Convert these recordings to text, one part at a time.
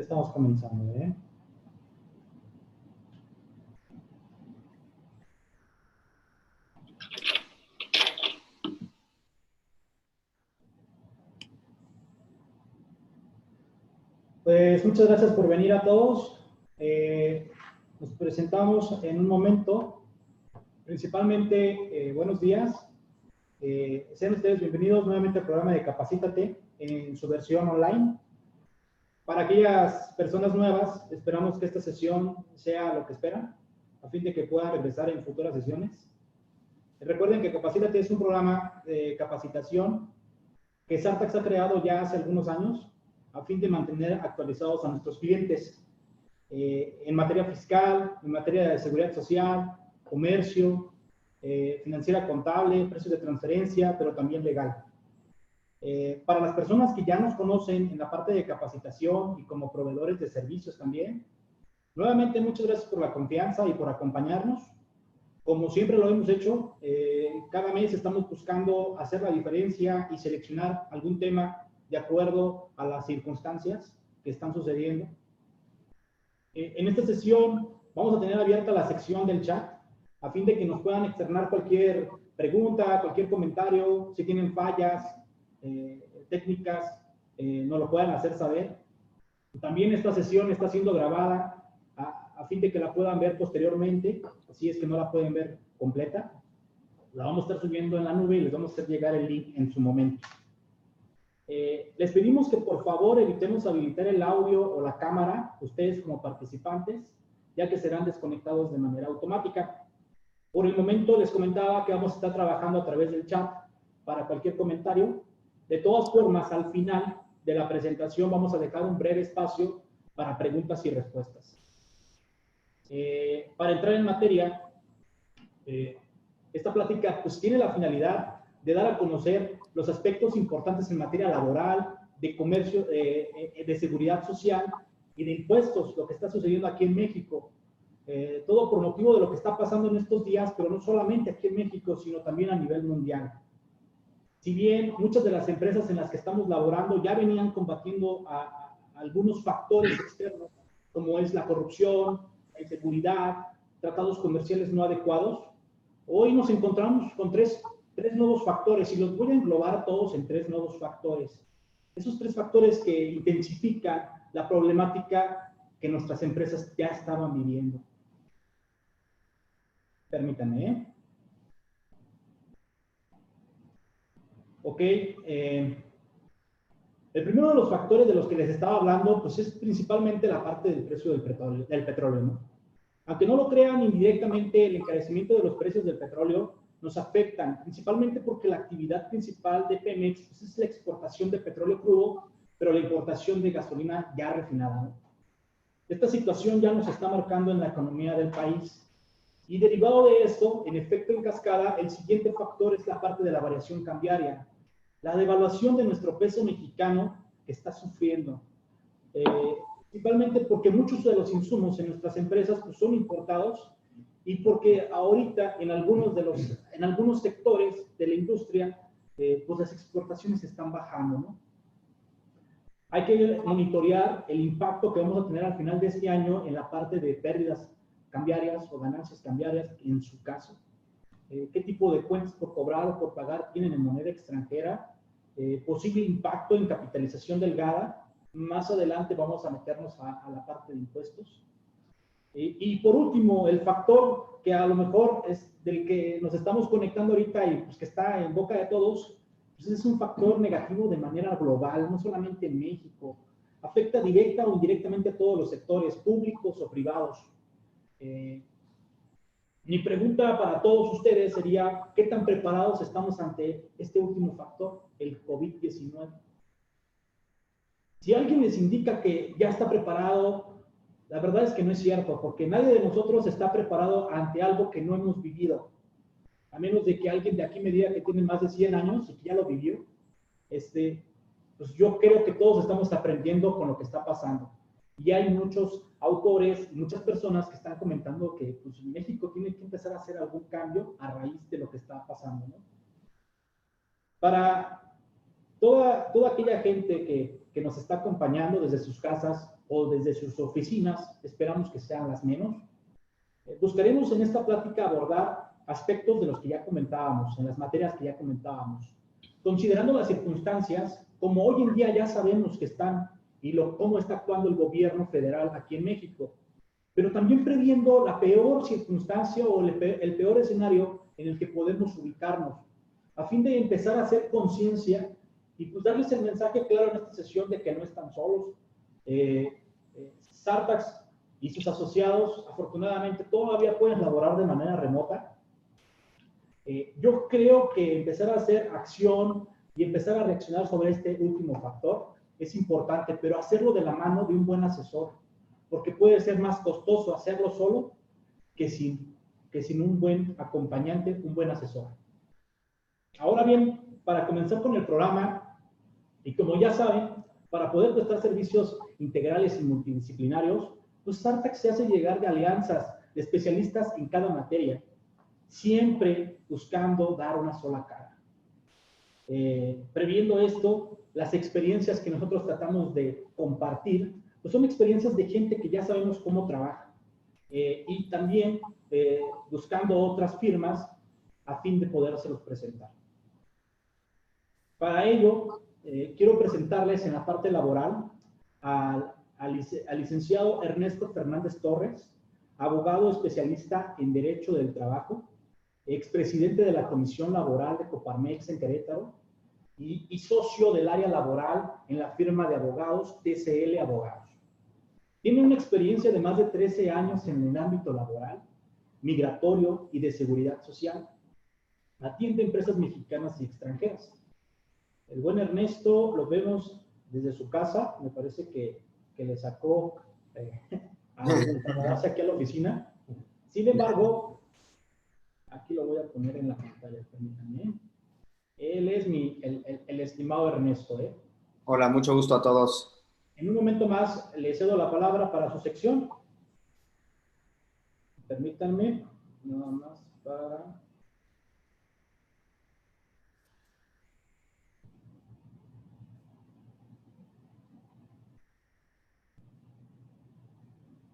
Estamos comenzando, ¿eh? Pues muchas gracias por venir a todos. Nos presentamos en un momento. Principalmente, buenos días. Sean ustedes bienvenidos nuevamente al programa de Capacítate en su versión online. Para aquellas personas nuevas, esperamos que esta sesión sea lo que esperan, a fin de que puedan regresar en futuras sesiones. Recuerden que Capacítate es un programa de capacitación que Sartax ha creado ya hace algunos años a fin de mantener actualizados a nuestros clientes en materia fiscal, en materia de seguridad social, comercio, financiera contable, precios de transferencia, pero también legal. Para las personas que ya nos conocen en la parte de capacitación y como proveedores de servicios también, nuevamente muchas gracias por la confianza y por acompañarnos. Como siempre lo hemos hecho, cada mes estamos buscando hacer la diferencia y seleccionar algún tema de acuerdo a las circunstancias que están sucediendo. En esta sesión vamos a tener abierta la sección del chat a fin de que nos puedan externar cualquier pregunta, cualquier comentario, si tienen fallas técnicas, nos lo puedan hacer saber. También esta sesión está siendo grabada a fin de que la puedan ver posteriormente, si es que no la pueden ver completa. La vamos a estar subiendo en la nube y les vamos a hacer llegar el link en su momento. Les pedimos que por favor evitemos habilitar el audio o la cámara, ustedes como participantes, ya que serán desconectados de manera automática. Por el momento les comentaba que vamos a estar trabajando a través del chat para cualquier comentario. De todas formas, al final de la presentación vamos a dejar un breve espacio para preguntas y respuestas. Para entrar en materia, esta plática pues tiene la finalidad de dar a conocer los aspectos importantes en materia laboral, de comercio, de seguridad social y de impuestos, lo que está sucediendo aquí en México. Todo por motivo de lo que está pasando en estos días, pero no solamente aquí en México, sino también a nivel mundial. Si bien muchas de las empresas en las que estamos laborando ya venían combatiendo a algunos factores externos, como es la corrupción, la inseguridad, tratados comerciales no adecuados, hoy nos encontramos con tres nuevos factores y los voy a englobar todos en tres nuevos factores. Esos tres factores que intensifican la problemática que nuestras empresas ya estaban viviendo. Permítanme, ¿eh? Ok, el primero de los factores de los que les estaba hablando, pues es principalmente la parte del precio del petróleo, ¿no? Aunque no lo crean, indirectamente el encarecimiento de los precios del petróleo nos afectan, principalmente porque la actividad principal de Pemex pues, es la exportación de petróleo crudo, pero la importación de gasolina ya refinada, ¿no? Esta situación ya nos está marcando en la economía del país. Y derivado de esto, en efecto en cascada, el siguiente factor es la parte de la variación cambiaria. La devaluación de nuestro peso mexicano que está sufriendo. Principalmente porque muchos de los insumos en nuestras empresas pues, son importados y porque ahorita en algunos sectores de la industria pues las exportaciones están bajando, ¿no? Hay que monitorear el impacto que vamos a tener al final de este año en la parte de pérdidas cambiarias o ganancias cambiarias en su caso. ¿Qué tipo de cuentas por cobrar o por pagar tienen en moneda extranjera? Posible impacto en capitalización delgada. Más adelante vamos a meternos a la parte de impuestos. Y por último, el factor que a lo mejor es del que nos estamos conectando ahorita y pues que está en boca de todos, pues es un factor negativo de manera global, no solamente en México. Afecta directa o indirectamente a todos los sectores, públicos o privados. Mi pregunta para todos ustedes sería, ¿qué tan preparados estamos ante este último factor, el COVID-19? Si alguien les indica que ya está preparado, la verdad es que no es cierto, porque nadie de nosotros está preparado ante algo que no hemos vivido. A menos de que alguien de aquí me diga que tiene más de 100 años y que ya lo vivió. Pues yo creo que todos estamos aprendiendo con lo que está pasando. Y hay muchos autores, muchas personas que están comentando que pues, México tiene que empezar a hacer algún cambio a raíz de lo que está pasando, ¿no? Para toda aquella gente que nos está acompañando desde sus casas o desde sus oficinas, esperamos que sean las menos. Buscaremos en esta plática abordar aspectos de los que ya comentábamos, en las materias que ya comentábamos, considerando las circunstancias como hoy en día ya sabemos que están y cómo está actuando el gobierno federal aquí en México, pero también previendo la peor circunstancia o el peor escenario en el que podemos ubicarnos, a fin de empezar a hacer conciencia y pues darles el mensaje claro en esta sesión de que no están solos. Sartax y sus asociados, afortunadamente, todavía pueden laborar de manera remota. Yo creo que empezar a hacer acción y empezar a reaccionar sobre este último factor es importante, pero hacerlo de la mano de un buen asesor, porque puede ser más costoso hacerlo solo que sin un buen acompañante, un buen asesor. Ahora bien, para comenzar con el programa, y como ya saben, para poder prestar servicios integrales y multidisciplinarios, pues Sartax se hace llegar de alianzas de especialistas en cada materia, siempre buscando dar una sola cara. Previendo esto, las experiencias que nosotros tratamos de compartir, pues son experiencias de gente que ya sabemos cómo trabaja, y también buscando otras firmas a fin de podérselos presentar. Para ello, quiero presentarles en la parte laboral al licenciado Ernesto Fernández Torres, abogado especialista en Derecho del Trabajo, expresidente de la Comisión Laboral de Coparmex en Querétaro y socio del área laboral en la firma de abogados TCL Abogados. Tiene una experiencia de más de 13 años en el ámbito laboral, migratorio y de seguridad social. Atiende empresas mexicanas y extranjeras. El buen Ernesto lo vemos desde su casa, me parece que le sacó a aquí a la oficina. Sin embargo, aquí lo voy a poner en la pantalla, permítanme. Él es el estimado Ernesto. Hola, mucho gusto a todos. En un momento más le cedo la palabra para su sección. Permítanme, nada más para...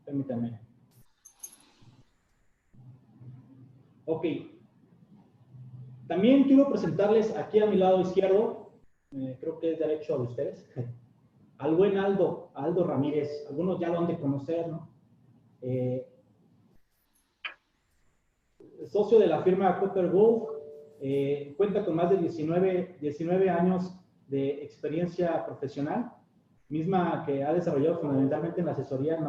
Permítanme. Ok. También quiero presentarles aquí a mi lado izquierdo, creo que es derecho de ustedes, al buen Aldo Ramírez. Algunos ya lo han de conocer, ¿no? Socio de la firma Cooper Wolf, cuenta con más de 19 años de experiencia profesional, misma que ha desarrollado fundamentalmente en la asesoría en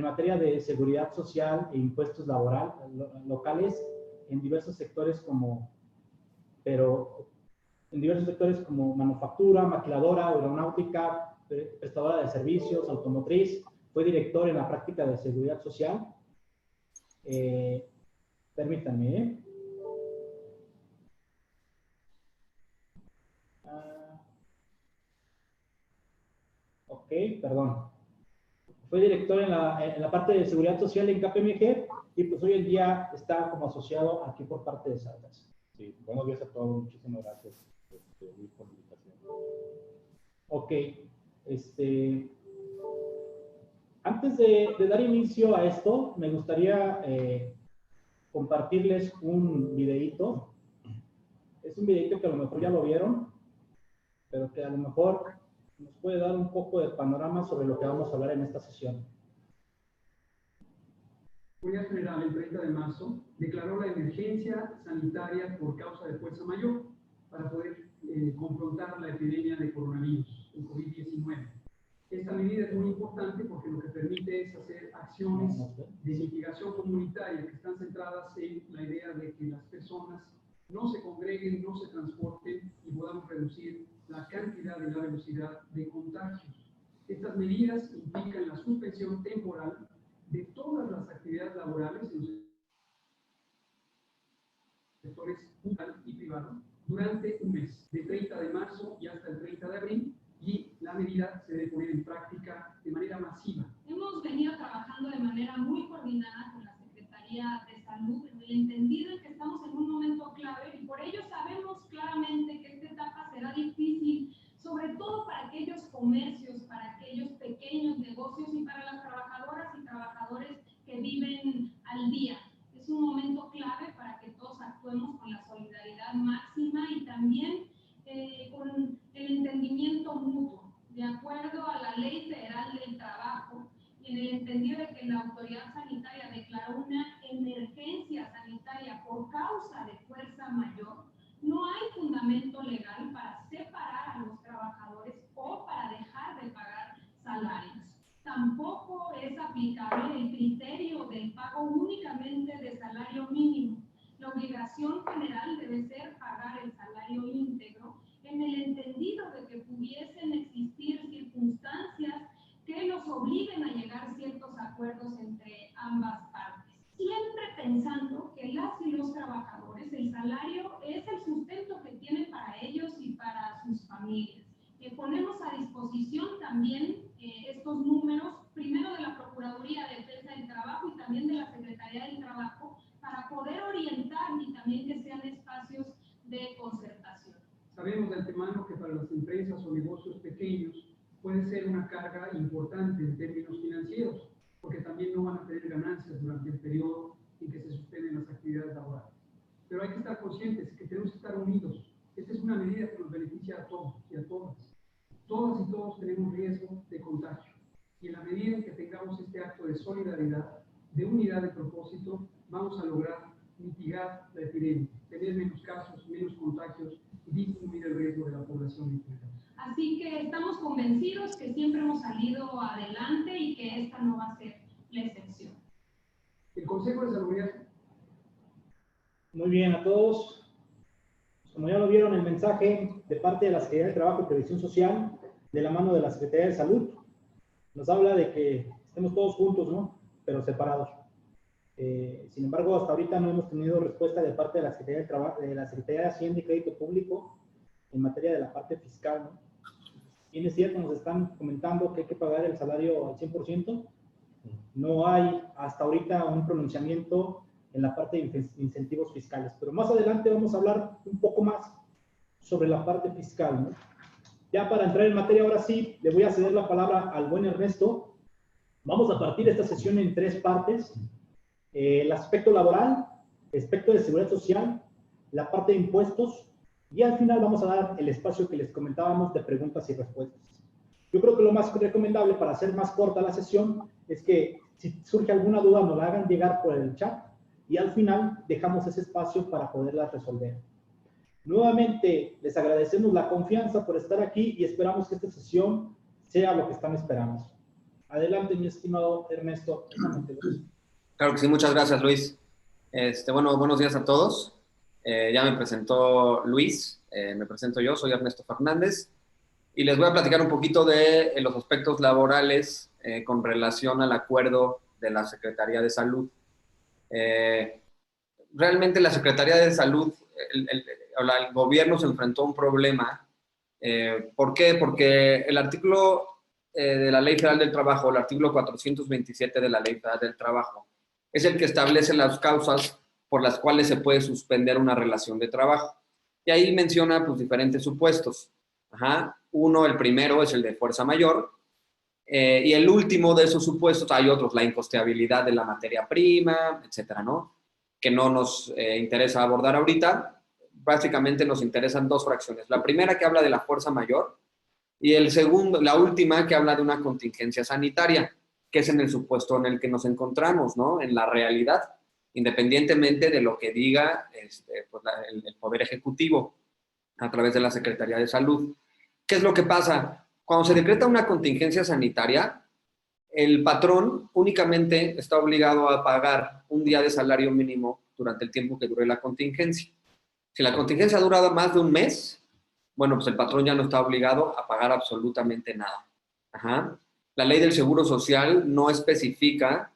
materia de seguridad social e impuestos locales en diversos sectores como manufactura, maquiladora, aeronáutica, prestadora de servicios, automotriz. Fue director en la práctica de seguridad social. Permítanme. Ok, perdón. Fue director en la parte de seguridad social en KPMG y pues hoy en día está como asociado aquí por parte de Sartax. Sí, buenos días a todos, muchísimas gracias Luis, por la invitación. Ok, antes de dar inicio a esto, me gustaría compartirles un videíto. Es un videíto que a lo mejor ya lo vieron, pero que a lo mejor nos puede dar un poco de panorama sobre lo que vamos a hablar en esta sesión. La Seguridad Federal, el 30 de marzo, declaró la emergencia sanitaria por causa de fuerza mayor para poder confrontar la epidemia de coronavirus, el COVID-19. Esta medida es muy importante porque lo que permite es hacer acciones de mitigación comunitaria que están centradas en la idea de que las personas no se congreguen, no se transporten y podamos reducir la cantidad y la velocidad de contagios. Estas medidas implican la suspensión temporal de todas las actividades laborales en los sectores público y privado durante un mes, de 30 de marzo y hasta el 30 de abril, y la medida se debe poner en práctica de manera masiva. Hemos venido trabajando de manera muy coordinada con la Secretaría de Salud, en el entendido en que estamos en un momento clave y por ello sabemos claramente que esta etapa será difícil, sobre todo para aquellos comercios, para seguridad máxima y también con el entendimiento mutuo, de acuerdo a la Ley Federal del Trabajo, y en el entendido de que la autoridad sanitaria declaró una emergencia sanitaria por causa de fuerza mayor, no hay fundamento legal para separar a los trabajadores o para dejar de pagar salarios. Tampoco es aplicable el criterio del pago únicamente de salario mínimo. La obligación general debe ser pagar el salario íntegro en el entendido de que pudiesen existir circunstancias que los obliguen a llegar a ciertos acuerdos entre ambas partes. Siempre pensando que las y los trabajadores, el salario es el sustento que tienen para ellos y para sus familias. Ponemos a disposición también estos números, primero de la Procuraduría de Defensa del Trabajo y también de la Secretaría del Trabajo, para poder orientar y también que sean espacios de concertación. Sabemos de antemano que para las empresas o negocios pequeños puede ser una carga importante en términos financieros, porque también no van a tener ganancias durante el periodo en que se suspenden las actividades laborales. Pero hay que estar conscientes que tenemos que estar unidos. Esta es una medida que nos beneficia a todos y a todas. Todas y todos tenemos riesgo de contagio. Y en la medida en que tengamos este acto de solidaridad, de unidad de propósito, vamos a lograr mitigar la epidemia, tener menos casos, menos contagios y disminuir el riesgo de la población en general. Así que estamos convencidos que siempre hemos salido adelante y que esta no va a ser la excepción. El Consejo de Salubridad. Muy bien a todos. Como ya lo vieron, el mensaje de parte de la Secretaría de Trabajo y Previsión Social, de la mano de la Secretaría de Salud, nos habla de que estemos todos juntos, ¿no? Pero separados. Sin embargo, hasta ahorita no hemos tenido respuesta de parte de la Secretaría de Trabajo, de la Secretaría de Hacienda y Crédito Público en materia de la parte fiscal, ¿no? Bien es cierto, nos están comentando que hay que pagar el salario al 100%. No hay hasta ahorita un pronunciamiento en la parte de incentivos fiscales, pero más adelante vamos a hablar un poco más sobre la parte fiscal, ¿no? Ya para entrar en materia, ahora sí, le voy a ceder la palabra al buen Ernesto. Vamos a partir esta sesión en 3 partes. El aspecto laboral, el aspecto de seguridad social, la parte de impuestos, y al final vamos a dar el espacio que les comentábamos de preguntas y respuestas. Yo creo que lo más recomendable para hacer más corta la sesión es que si surge alguna duda nos la hagan llegar por el chat y al final dejamos ese espacio para poderla resolver. Nuevamente les agradecemos la confianza por estar aquí y esperamos que esta sesión sea lo que están esperando. Adelante, mi estimado Ernesto. Claro que sí, muchas gracias, Luis. Bueno, buenos días a todos. Ya me presentó Luis, me presento yo, soy Ernesto Fernández y les voy a platicar un poquito de los aspectos laborales con relación al acuerdo de la Secretaría de Salud. Realmente la Secretaría de Salud, el gobierno se enfrentó a un problema. ¿Por qué? Porque el artículo de la Ley Federal del Trabajo, el artículo 427 de la Ley Federal del Trabajo, es el que establece las causas por las cuales se puede suspender una relación de trabajo. Y ahí menciona pues, diferentes supuestos. Uno, el primero, es el de fuerza mayor. Y el último de esos supuestos, hay otros, la incosteabilidad de la materia prima, etcétera, ¿no? Que no nos interesa abordar ahorita. Básicamente nos interesan 2 fracciones. La primera que habla de la fuerza mayor y el segundo, la última que habla de una contingencia sanitaria, que es en el supuesto en el que nos encontramos, ¿no? En la realidad, independientemente de lo que diga pues el Poder Ejecutivo a través de la Secretaría de Salud. ¿Qué es lo que pasa? Cuando se decreta una contingencia sanitaria, el patrón únicamente está obligado a pagar un día de salario mínimo durante el tiempo que dure la contingencia. Si la contingencia ha durado más de un mes, bueno, pues el patrón ya no está obligado a pagar absolutamente nada. La ley del Seguro Social no especifica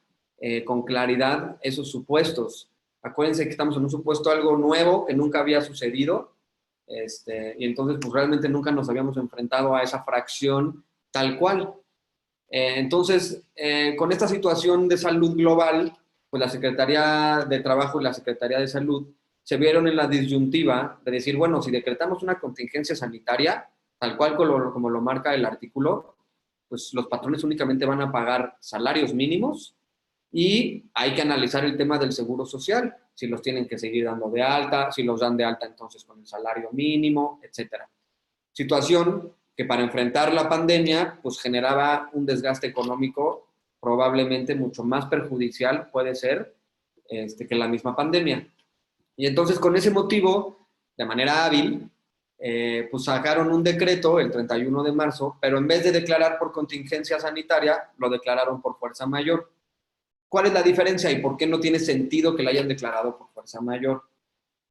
con claridad esos supuestos. Acuérdense que estamos en un supuesto algo nuevo que nunca había sucedido, y entonces pues realmente nunca nos habíamos enfrentado a esa fracción tal cual. Entonces, con esta situación de salud global, pues la Secretaría de Trabajo y la Secretaría de Salud se vieron en la disyuntiva de decir, bueno, si decretamos una contingencia sanitaria, tal cual como lo marca el artículo, pues los patrones únicamente van a pagar salarios mínimos Y hay que analizar el tema del seguro social, si los tienen que seguir dando de alta, si los dan de alta entonces con el salario mínimo, etcétera. Situación que para enfrentar la pandemia pues generaba un desgaste económico probablemente mucho más perjudicial, puede ser, que la misma pandemia. Y entonces con ese motivo, de manera hábil, pues sacaron un decreto el 31 de marzo, pero en vez de declarar por contingencia sanitaria, lo declararon por fuerza mayor. ¿Cuál es la diferencia y por qué no tiene sentido que la hayan declarado por fuerza mayor?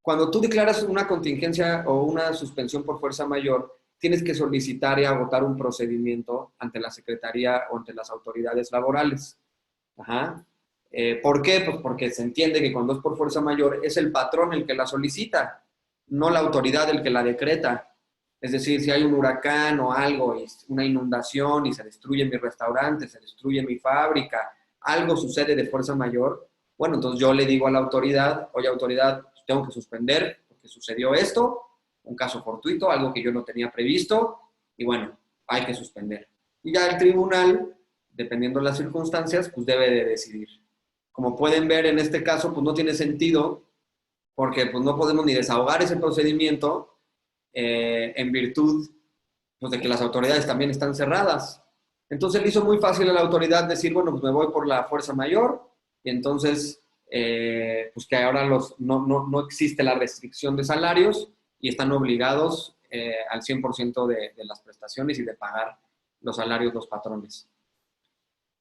Cuando tú declaras una contingencia o una suspensión por fuerza mayor, tienes que solicitar y agotar un procedimiento ante la Secretaría o ante las autoridades laborales. Ajá. ¿Por qué? Pues porque se entiende que cuando es por fuerza mayor es el patrón el que la solicita, no la autoridad el que la decreta. Es decir, si hay un huracán o algo, una inundación y se destruye mi restaurante, se destruye mi fábrica, algo sucede de fuerza mayor, bueno, entonces yo le digo a la autoridad, oye, autoridad, tengo que suspender porque sucedió esto, un caso fortuito, algo que yo no tenía previsto, y bueno, hay que suspender. Y ya el tribunal, dependiendo de las circunstancias, pues debe de decidir. Como pueden ver en este caso, pues no tiene sentido, porque pues no podemos ni desahogar ese procedimiento en virtud pues, de que las autoridades también están cerradas. Entonces le hizo muy fácil a la autoridad decir, bueno, pues me voy por la fuerza mayor, y entonces, pues que ahora no existe la restricción de salarios y están obligados al 100% de las prestaciones y de pagar los salarios los patrones.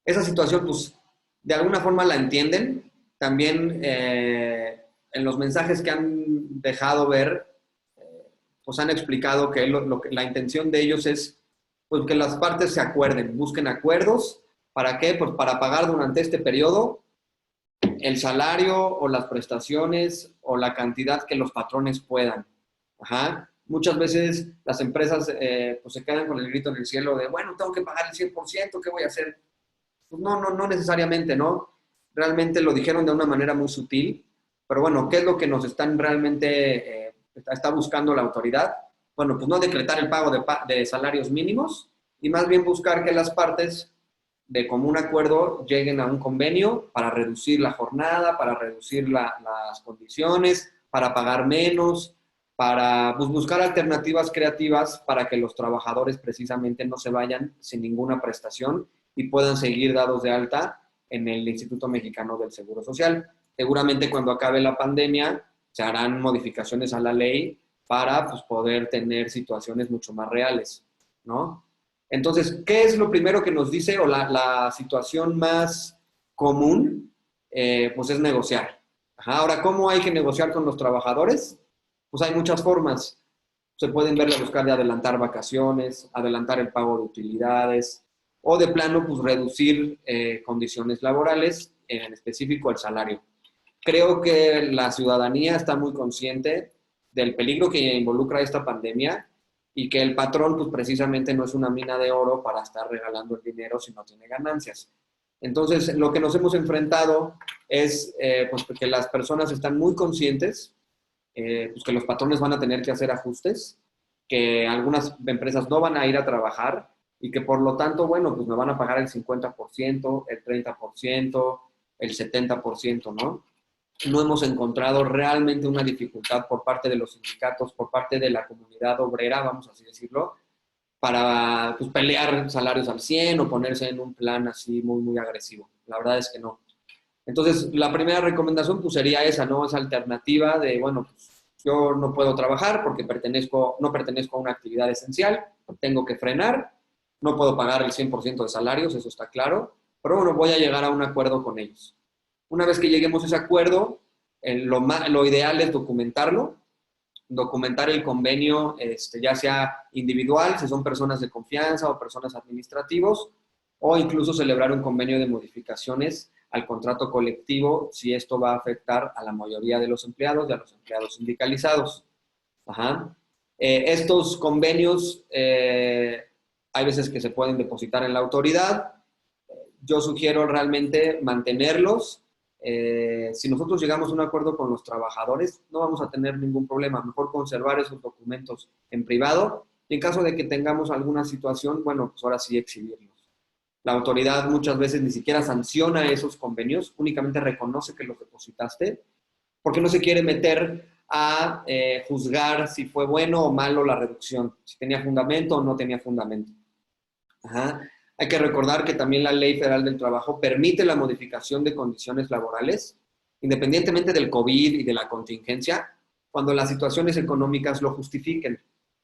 Esa situación, pues, de alguna forma la entienden. También en los mensajes que han dejado ver, pues han explicado que la intención de ellos es pues, que las partes se acuerden, busquen acuerdos. ¿Para qué? Pues para pagar durante este periodo el salario o las prestaciones o la cantidad que los patrones puedan. Ajá. Muchas veces las empresas pues se quedan con el grito en el cielo de, bueno, tengo que pagar el 100%, ¿qué voy a hacer? Pues no necesariamente, ¿no? Realmente lo dijeron de una manera muy sutil, pero bueno, ¿qué es lo que nos están realmente, está buscando la autoridad? Bueno, pues no decretar el pago de salarios mínimos y más bien buscar que las partes de común acuerdo lleguen a un convenio para reducir la jornada, para reducir las condiciones, para pagar menos, para pues, buscar alternativas creativas para que los trabajadores precisamente no se vayan sin ninguna prestación y puedan seguir dados de alta en el Instituto Mexicano del Seguro Social. Seguramente cuando acabe la pandemia se harán modificaciones a la ley para pues, poder tener situaciones mucho más reales, ¿no? Entonces, ¿qué es lo primero que nos dice o la situación más común? Pues es negociar. Ajá. Ahora, ¿cómo hay que negociar con los trabajadores? Pues hay muchas formas. Se pueden ver la buscar de adelantar vacaciones, adelantar el pago de utilidades o de plano, pues reducir condiciones laborales, en específico el salario. Creo que la ciudadanía está muy consciente del peligro que involucra esta pandemia y que el patrón, pues precisamente no es una mina de oro para estar regalando el dinero si no tiene ganancias. Entonces, lo que nos hemos enfrentado es pues que las personas están muy conscientes, pues que los patrones van a tener que hacer ajustes, que algunas empresas no van a ir a trabajar y que por lo tanto, bueno, pues me van a pagar el 50%, el 30%, el 70%, ¿no? No hemos encontrado realmente una dificultad por parte de los sindicatos, por parte de la comunidad obrera, vamos a así decirlo, para pues, pelear salarios al 100 o ponerse en un plan así muy, muy agresivo. La verdad es que no. Entonces, la primera recomendación pues, sería esa, ¿no? Esa alternativa de, bueno, pues, yo no puedo trabajar porque no pertenezco a una actividad esencial, tengo que frenar, no puedo pagar el 100% de salarios, eso está claro, pero bueno, voy a llegar a un acuerdo con ellos. Una vez que lleguemos a ese acuerdo, lo ideal es documentarlo, documentar el convenio, ya sea individual, si son personas de confianza o personas administrativos, o incluso celebrar un convenio de modificaciones al contrato colectivo si esto va a afectar a la mayoría de los empleados y a los empleados sindicalizados. Ajá. Estos convenios hay veces que se pueden depositar en la autoridad. Yo sugiero realmente mantenerlos. Si nosotros llegamos a un acuerdo con los trabajadores, no vamos a tener ningún problema. Mejor conservar esos documentos en privado y en caso de que tengamos alguna situación, bueno, pues ahora sí exhibirlos. La autoridad muchas veces ni siquiera sanciona esos convenios, únicamente reconoce que los depositaste, porque no se quiere meter a juzgar si fue bueno o malo la reducción, si tenía fundamento o no tenía fundamento. Ajá. Hay que recordar que también la Ley Federal del Trabajo permite la modificación de condiciones laborales, independientemente del COVID y de la contingencia, cuando las situaciones económicas lo justifiquen.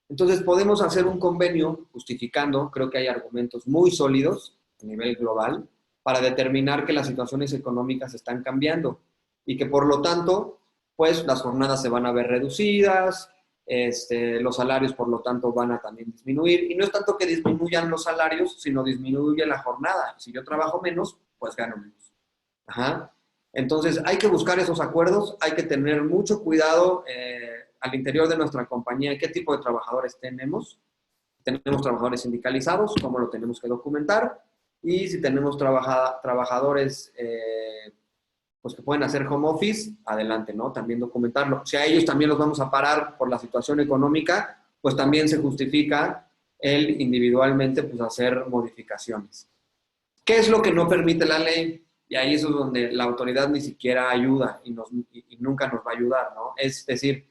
Entonces, podemos hacer un convenio justificando, creo que hay argumentos muy sólidos a nivel global, para determinar que las situaciones económicas están cambiando y que, por lo tanto, pues las jornadas se van a ver reducidas, los salarios, por lo tanto, van a también disminuir. Y no es tanto que disminuyan los salarios, sino disminuye la jornada. Si yo trabajo menos, pues gano menos. Ajá. Entonces, hay que buscar esos acuerdos, hay que tener mucho cuidado al interior de nuestra compañía, qué tipo de trabajadores tenemos. Tenemos trabajadores sindicalizados, cómo lo tenemos que documentar. Y si tenemos trabajadores pues que pueden hacer home office, adelante, ¿no? También documentarlo. Si a ellos también los vamos a parar por la situación económica, pues también se justifica el individualmente pues hacer modificaciones. ¿Qué es lo que no permite la ley? Y ahí eso es donde la autoridad ni siquiera ayuda y nunca nos va a ayudar, ¿no? Es decir,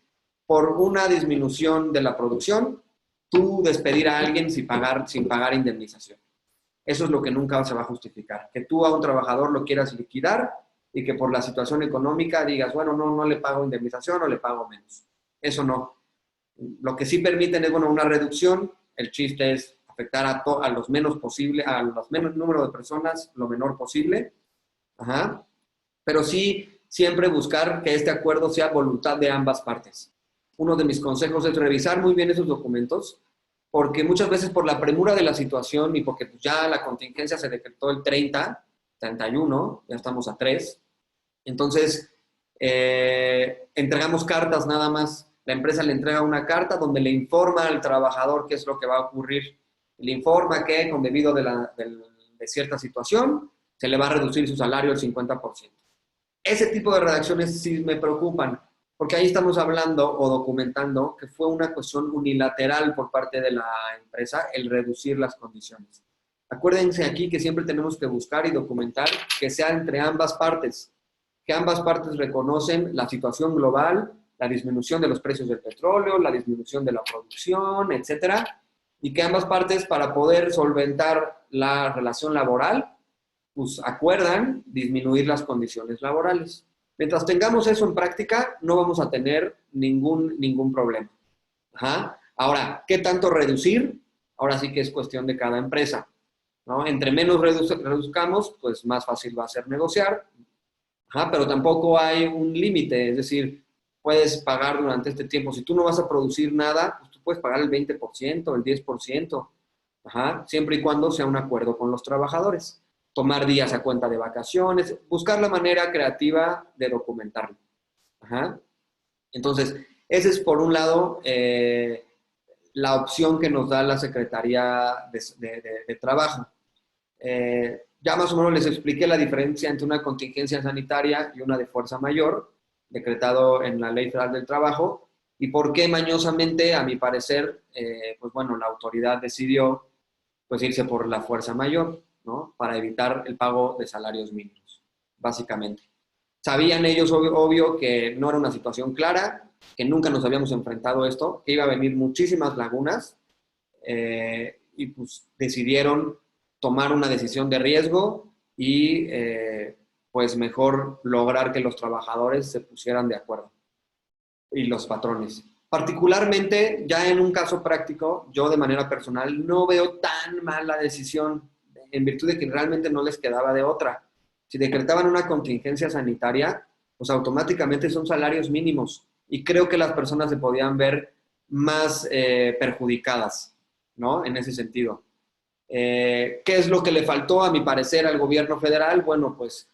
por una disminución de la producción, tú despedir a alguien sin pagar indemnización. Eso es lo que nunca se va a justificar. Que tú a un trabajador lo quieras liquidar y que por la situación económica digas, bueno, no le pago indemnización o le pago menos. Eso no. Lo que sí permiten es, bueno, una reducción. El chiste es afectar a los menos posible, a los menos número de personas, lo menor posible. Ajá. Pero sí, siempre buscar que este acuerdo sea voluntad de ambas partes. Uno de mis consejos es revisar muy bien esos documentos, porque muchas veces por la premura de la situación y porque pues, ya la contingencia se decretó el 31, ya estamos a 3. Entonces, entregamos cartas nada más. La empresa le entrega una carta donde le informa al trabajador qué es lo que va a ocurrir. Le informa que, con debido de cierta situación, se le va a reducir su salario al 50%. Ese tipo de redacciones sí me preocupan, porque ahí estamos hablando o documentando que fue una cuestión unilateral por parte de la empresa el reducir las condiciones. Acuérdense aquí que siempre tenemos que buscar y documentar que sea entre ambas partes, que ambas partes reconocen la situación global, la disminución de los precios del petróleo, la disminución de la producción, etcétera, y que ambas partes, para poder solventar la relación laboral, pues acuerdan disminuir las condiciones laborales. Mientras tengamos eso en práctica, no vamos a tener ningún problema. Ajá. Ahora, ¿qué tanto reducir? Ahora sí que es cuestión de cada empresa, ¿no? Entre menos reduzcamos, pues más fácil va a ser negociar. Ajá, pero tampoco hay un límite, es decir, puedes pagar durante este tiempo. Si tú no vas a producir nada, pues tú puedes pagar el 20%, el 10%, ajá, siempre y cuando sea un acuerdo con los trabajadores. Tomar días a cuenta de vacaciones, buscar la manera creativa de documentarlo. Ajá. Entonces, ese es por un lado la opción que nos da la Secretaría de Trabajo. Ya más o menos les expliqué la diferencia entre una contingencia sanitaria y una de fuerza mayor, decretado en la Ley Federal del Trabajo, y por qué mañosamente, a mi parecer, pues bueno, la autoridad decidió pues irse por la fuerza mayor, ¿no? Para evitar el pago de salarios mínimos, básicamente. Sabían ellos, obvio, que no era una situación clara, que nunca nos habíamos enfrentado a esto, que iba a venir muchísimas lagunas, y pues decidieron tomar una decisión de riesgo y pues mejor lograr que los trabajadores se pusieran de acuerdo y los patrones. Particularmente, ya en un caso práctico, yo de manera personal no veo tan mal la decisión en virtud de que realmente no les quedaba de otra. Si decretaban una contingencia sanitaria, pues automáticamente son salarios mínimos y creo que las personas se podían ver más perjudicadas, ¿no? En ese sentido. ¿Qué es lo que le faltó, a mi parecer, al gobierno federal? Bueno, pues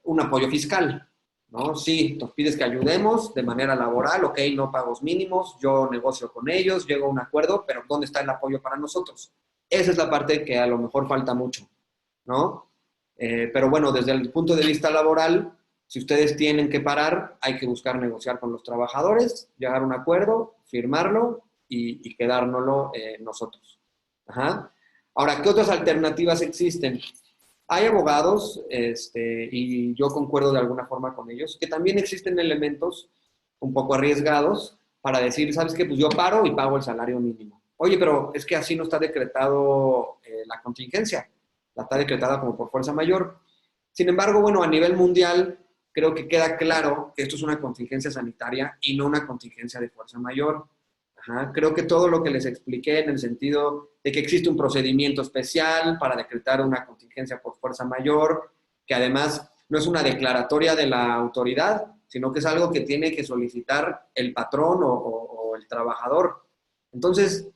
un apoyo fiscal, ¿no? Sí, nos pides que ayudemos de manera laboral, ok, no pagos mínimos, yo negocio con ellos, llego a un acuerdo, pero ¿dónde está el apoyo para nosotros? Esa es la parte que a lo mejor falta mucho, ¿no? Pero bueno, desde el punto de vista laboral, si ustedes tienen que parar, hay que buscar negociar con los trabajadores, llegar a un acuerdo, firmarlo y quedárnoslo nosotros. Ajá. Ahora, ¿qué otras alternativas existen? Hay abogados, y yo concuerdo de alguna forma con ellos, que también existen elementos un poco arriesgados para decir, ¿sabes qué? Pues yo paro y pago el salario mínimo. Oye, pero es que así no está decretado la contingencia, la está decretada como por fuerza mayor. Sin embargo, bueno, a nivel mundial, creo que queda claro que esto es una contingencia sanitaria y no una contingencia de fuerza mayor. Ajá. Creo que todo lo que les expliqué en el sentido de que existe un procedimiento especial para decretar una contingencia por fuerza mayor, que además no es una declaratoria de la autoridad, sino que es algo que tiene que solicitar el patrón o el trabajador. Entonces,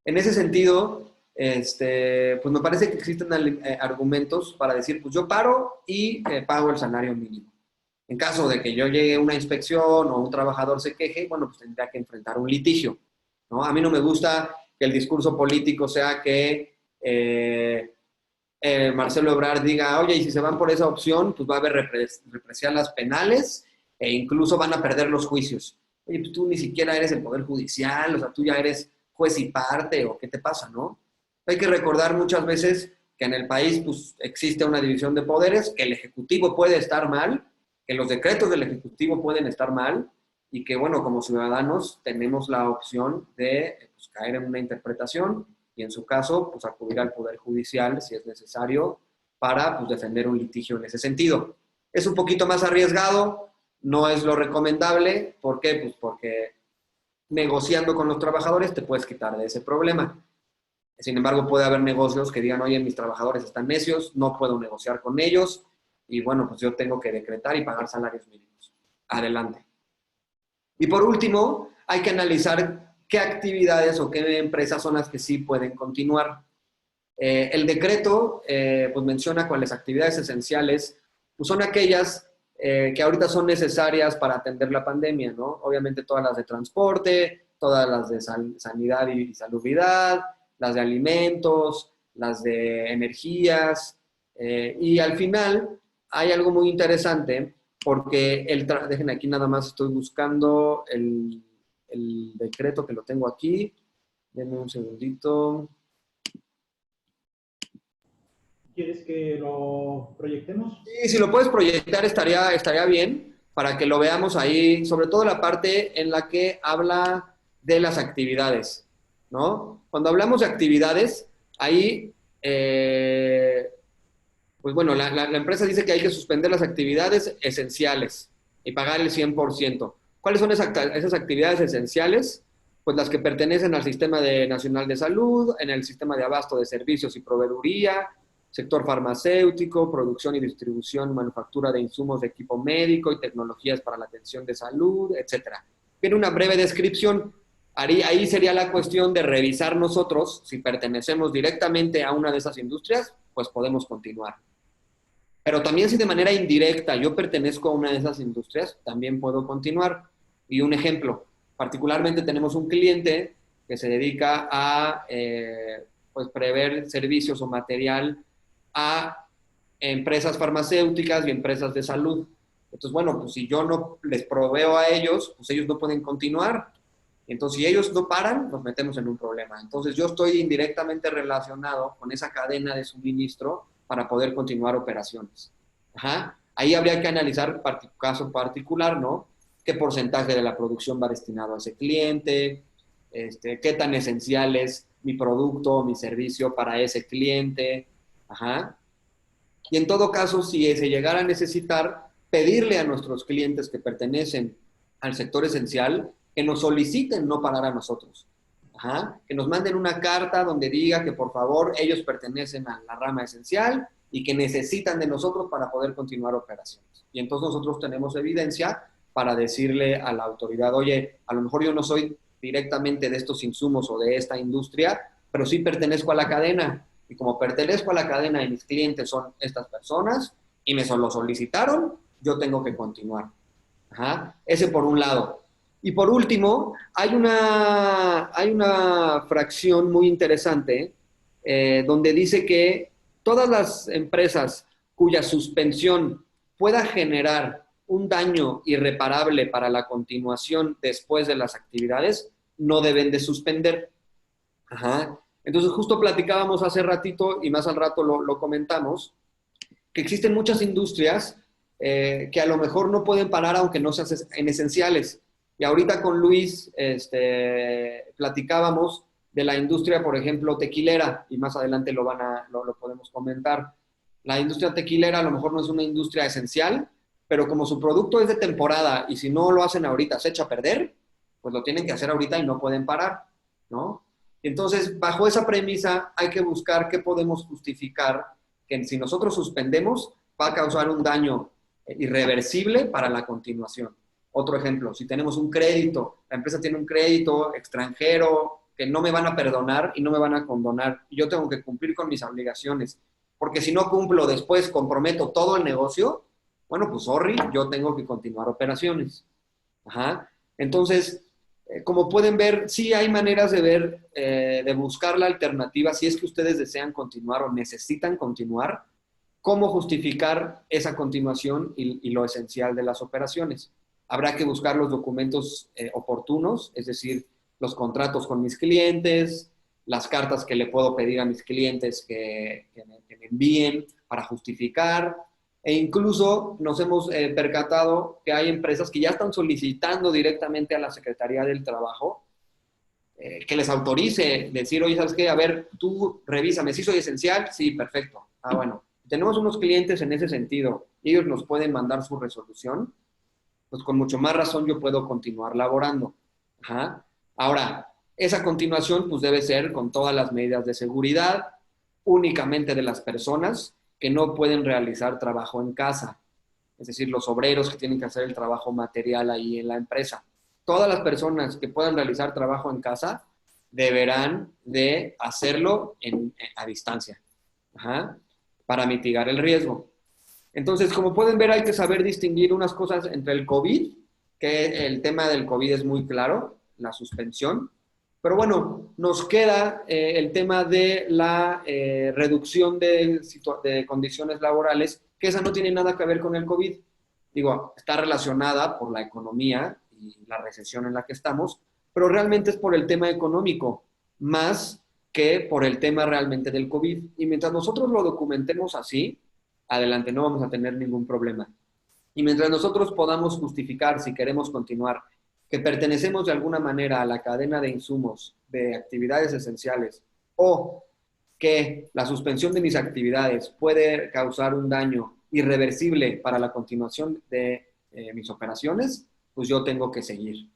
en ese sentido, pues me parece que existen argumentos para decir, pues yo paro y pago el salario mínimo. En caso de que yo llegue a una inspección o un trabajador se queje, bueno, pues tendría que enfrentar un litigio, ¿no? A mí no me gusta que el discurso político sea que Marcelo Ebrard diga, oye, y si se van por esa opción, pues va a haber represalias penales e incluso van a perder los juicios. Oye, pues tú ni siquiera eres el Poder Judicial, o sea, tú ya eres juez y parte, o qué te pasa, ¿no? Hay que recordar muchas veces que en el país pues, existe una división de poderes, que el Ejecutivo puede estar mal, que los decretos del Ejecutivo pueden estar mal y que, bueno, como ciudadanos tenemos la opción de pues, caer en una interpretación y, en su caso, pues acudir al Poder Judicial si es necesario para pues, defender un litigio en ese sentido. Es un poquito más arriesgado, no es lo recomendable. ¿Por qué? Pues porque negociando con los trabajadores te puedes quitar de ese problema. Sin embargo, puede haber negocios que digan, oye, mis trabajadores están necios, no puedo negociar con ellos, y bueno, pues yo tengo que decretar y pagar salarios mínimos. Adelante. Y por último, hay que analizar qué actividades o qué empresas son las que sí pueden continuar. El decreto pues menciona cuáles actividades esenciales pues son aquellas que ahorita son necesarias para atender la pandemia, ¿no? Obviamente todas las de transporte, todas las de sanidad y salubridad, las de alimentos, las de energías, y al final hay algo muy interesante porque dejen aquí nada más, estoy buscando el decreto que lo tengo aquí, denme un segundito. ¿Quieres que lo proyectemos? Sí, si lo puedes proyectar estaría bien para que lo veamos ahí, sobre todo la parte en la que habla de las actividades, ¿no? Cuando hablamos de actividades, ahí, pues bueno, la empresa dice que hay que suspender las actividades esenciales y pagar el 100%. ¿Cuáles son esas actividades esenciales? Pues las que pertenecen al Sistema Nacional de Salud, en el Sistema de Abasto de Servicios y Proveeduría, sector farmacéutico, producción y distribución, manufactura de insumos de equipo médico y tecnologías para la atención de salud, etc. Tiene una breve descripción. Ahí sería la cuestión de revisar nosotros si pertenecemos directamente a una de esas industrias, pues podemos continuar. Pero también si de manera indirecta yo pertenezco a una de esas industrias, también puedo continuar. Y un ejemplo, particularmente tenemos un cliente que se dedica a pues prever servicios o material a empresas farmacéuticas y empresas de salud. Entonces, bueno, pues si yo no les proveo a ellos, pues ellos no pueden continuar. Entonces, si ellos no paran, nos metemos en un problema. Entonces, yo estoy indirectamente relacionado con esa cadena de suministro para poder continuar operaciones. Ajá. Ahí habría que analizar caso particular, ¿no? ¿Qué porcentaje de la producción va destinado a ese cliente? ¿Qué tan esencial es mi producto, mi servicio para ese cliente? Ajá. Y en todo caso, si se llegara a necesitar, pedirle a nuestros clientes que pertenecen al sector esencial que nos soliciten no pagar a nosotros. Ajá. Que nos manden una carta donde diga que por favor ellos pertenecen a la rama esencial y que necesitan de nosotros para poder continuar operaciones. Y entonces nosotros tenemos evidencia para decirle a la autoridad, oye, a lo mejor yo no soy directamente de estos insumos o de esta industria, pero sí pertenezco a la cadena. Y como pertenezco a la cadena y mis clientes son estas personas y me lo solicitaron, yo tengo que continuar. Ajá. Ese por un lado. Y por último, hay una fracción muy interesante donde dice que todas las empresas cuya suspensión pueda generar un daño irreparable para la continuación después de las actividades, no deben de suspender. Ajá. Entonces, justo platicábamos hace ratito, y más al rato lo comentamos, que existen muchas industrias que a lo mejor no pueden parar aunque no sean en esenciales. Y ahorita con Luis platicábamos de la industria, por ejemplo, tequilera, y más adelante lo podemos comentar. La industria tequilera a lo mejor no es una industria esencial, pero como su producto es de temporada y si no lo hacen ahorita se echa a perder, pues lo tienen que hacer ahorita y no pueden parar, ¿no? Entonces, bajo esa premisa hay que buscar qué podemos justificar que si nosotros suspendemos va a causar un daño irreversible para la continuación. Otro ejemplo, si tenemos un crédito, la empresa tiene un crédito extranjero que no me van a perdonar y no me van a condonar, y yo tengo que cumplir con mis obligaciones, porque si no cumplo después comprometo todo el negocio, bueno, pues sorry, yo tengo que continuar operaciones. Ajá. Entonces, como pueden ver, sí hay maneras de ver, de buscar la alternativa, si es que ustedes desean continuar o necesitan continuar, cómo justificar esa continuación y lo esencial de las operaciones. Habrá que buscar los documentos oportunos, es decir, los contratos con mis clientes, las cartas que le puedo pedir a mis clientes que me envíen para justificar, e incluso nos hemos percatado que hay empresas que ya están solicitando directamente a la Secretaría del Trabajo que les autorice, decir, oye, ¿sabes qué? A ver, tú revísame, ¿sí soy esencial? Sí, perfecto. Ah, bueno, tenemos unos clientes en ese sentido, ellos nos pueden mandar su resolución, pues con mucho más razón yo puedo continuar laborando. Ajá. Ahora, esa continuación pues debe ser con todas las medidas de seguridad, únicamente de las personas que no pueden realizar trabajo en casa, es decir, los obreros que tienen que hacer el trabajo material ahí en la empresa. Todas las personas que puedan realizar trabajo en casa deberán de hacerlo a distancia, ajá, para mitigar el riesgo. Entonces, como pueden ver, hay que saber distinguir unas cosas entre el COVID, que el tema del COVID es muy claro, la suspensión, pero bueno, nos queda el tema de la reducción de condiciones laborales, que esa no tiene nada que ver con el COVID. Digo, está relacionada por la economía y la recesión en la que estamos, pero realmente es por el tema económico, más que por el tema realmente del COVID. Y mientras nosotros lo documentemos así, adelante, no vamos a tener ningún problema. Y mientras nosotros podamos justificar, si queremos continuar, que pertenecemos de alguna manera a la cadena de insumos de actividades esenciales o que la suspensión de mis actividades puede causar un daño irreversible para la continuación de mis operaciones, pues yo tengo que seguir.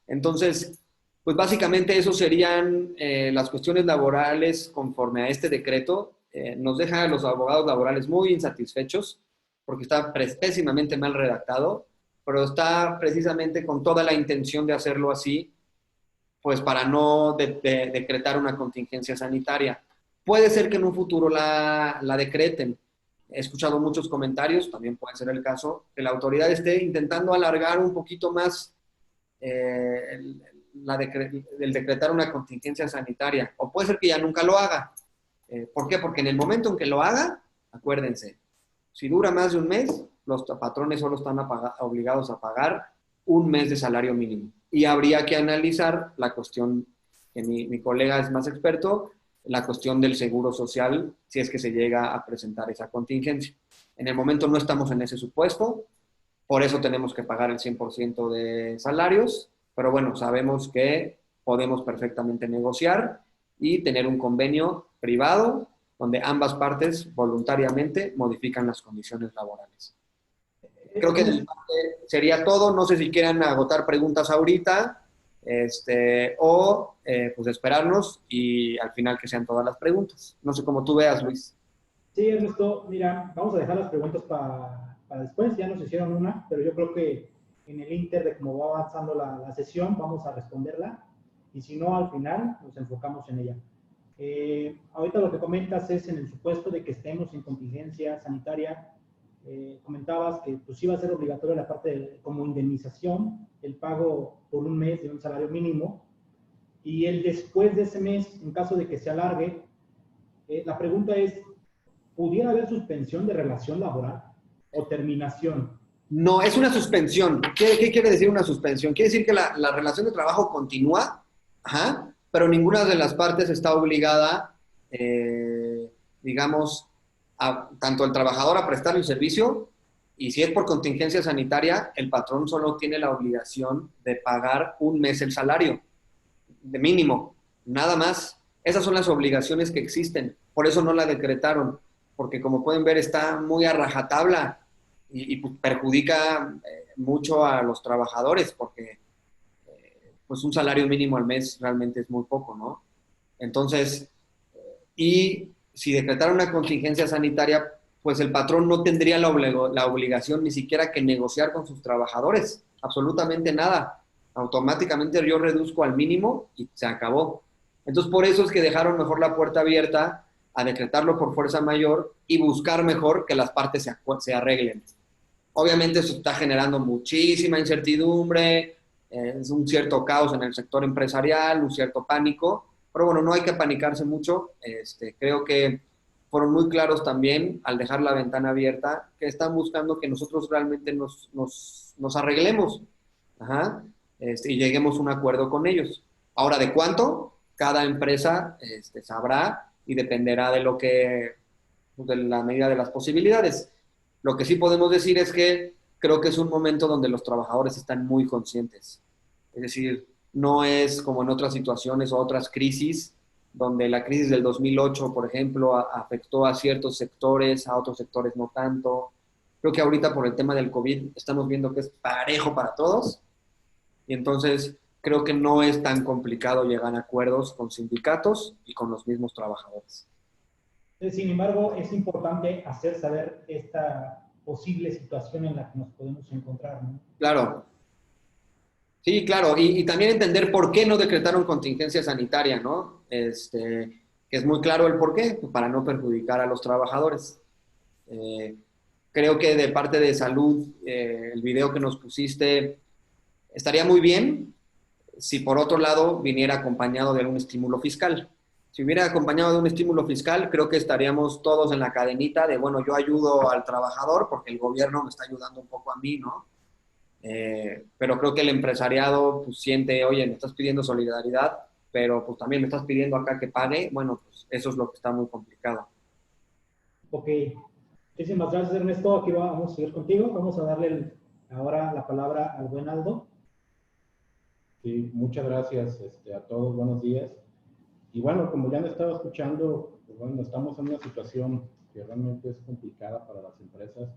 Entonces, pues básicamente eso serían las cuestiones laborales conforme a este decreto. Nos deja a los abogados laborales muy insatisfechos porque está pésimamente mal redactado, pero está precisamente con toda la intención de hacerlo así, pues para no decretar una contingencia sanitaria. Puede ser que en un futuro la decreten. He escuchado muchos comentarios, también puede ser el caso, que la autoridad esté intentando alargar un poquito más el decretar una contingencia sanitaria, o puede ser que ya nunca lo haga. ¿Por qué? Porque en el momento en que lo haga, acuérdense, si dura más de un mes, los patrones solo están obligados a pagar un mes de salario mínimo. Y habría que analizar la cuestión, que mi colega es más experto, la cuestión del seguro social, si es que se llega a presentar esa contingencia. En el momento no estamos en ese supuesto, por eso tenemos que pagar el 100% de salarios, pero bueno, sabemos que podemos perfectamente negociar y tener un convenio privado donde ambas partes voluntariamente modifican las condiciones laborales. Creo que sería todo. No sé si quieran agotar preguntas ahorita o pues esperarnos y al final que sean todas las preguntas. No sé cómo tú veas, Luis. Sí, Ernesto, mira, vamos a dejar las preguntas para después. Ya nos hicieron una, pero yo creo que en el inter de cómo va avanzando la sesión vamos a responderla y si no, al final nos enfocamos en ella. Ahorita lo que comentas es en el supuesto de que estemos en contingencia sanitaria. Comentabas que pues iba a ser obligatorio la parte como indemnización, el pago por un mes de un salario mínimo y el después de ese mes, en caso de que se alargue, la pregunta es, ¿pudiera haber suspensión de relación laboral o terminación? No, es una suspensión. ¿Qué quiere decir una suspensión? Quiere decir que la relación de trabajo continúa, ajá, pero ninguna de las partes está obligada, digamos, tanto el trabajador a prestar el servicio, y si es por contingencia sanitaria, el patrón solo tiene la obligación de pagar un mes el salario, de mínimo, nada más. Esas son las obligaciones que existen, por eso no la decretaron, porque como pueden ver está muy a rajatabla y pues, perjudica mucho a los trabajadores, porque pues un salario mínimo al mes realmente es muy poco, ¿no? Entonces, y si decretara una contingencia sanitaria, pues el patrón no tendría la obligación ni siquiera que negociar con sus trabajadores, absolutamente nada. Automáticamente yo reduzco al mínimo y se acabó. Entonces, por eso es que dejaron mejor la puerta abierta a decretarlo por fuerza mayor y buscar mejor que las partes se arreglen. Obviamente eso está generando muchísima incertidumbre, es un cierto caos en el sector empresarial, un cierto pánico, pero bueno, no hay que panicarse mucho. Creo que fueron muy claros también al dejar la ventana abierta que están buscando que nosotros realmente nos arreglemos. Ajá. Y lleguemos a un acuerdo con ellos. Ahora, ¿de cuánto? Cada empresa sabrá y dependerá de lo que, de la medida de las posibilidades. Lo que sí podemos decir es que creo que es un momento donde los trabajadores están muy conscientes. Es decir, no es como en otras situaciones o otras crisis, donde la crisis del 2008, por ejemplo, afectó a ciertos sectores, a otros sectores no tanto. Creo que ahorita por el tema del COVID estamos viendo que es parejo para todos y entonces creo que no es tan complicado llegar a acuerdos con sindicatos y con los mismos trabajadores. Sin embargo, es importante hacer saber esta posible situación en la que nos podemos encontrar, ¿no? Claro. Sí, claro. Y también entender por qué no decretaron contingencia sanitaria, ¿no? Que es muy claro el por qué, pues para no perjudicar a los trabajadores. Creo que de parte de salud, el video que nos pusiste estaría muy bien si por otro lado viniera acompañado de un estímulo fiscal. Si hubiera acompañado de un estímulo fiscal, creo que estaríamos todos en la cadenita de, bueno, yo ayudo al trabajador porque el gobierno me está ayudando un poco a mí, ¿no? Pero creo que el empresariado pues, siente, oye, me estás pidiendo solidaridad, pero pues también me estás pidiendo acá que pague. Bueno, pues eso es lo que está muy complicado. Ok. Muchísimas gracias, Ernesto. Aquí vamos a seguir contigo. Vamos a darle ahora la palabra al buen Aldo. Sí, muchas gracias a todos, buenos días. Y bueno, como ya han estado escuchando, pues bueno, estamos en una situación que realmente es complicada para las empresas,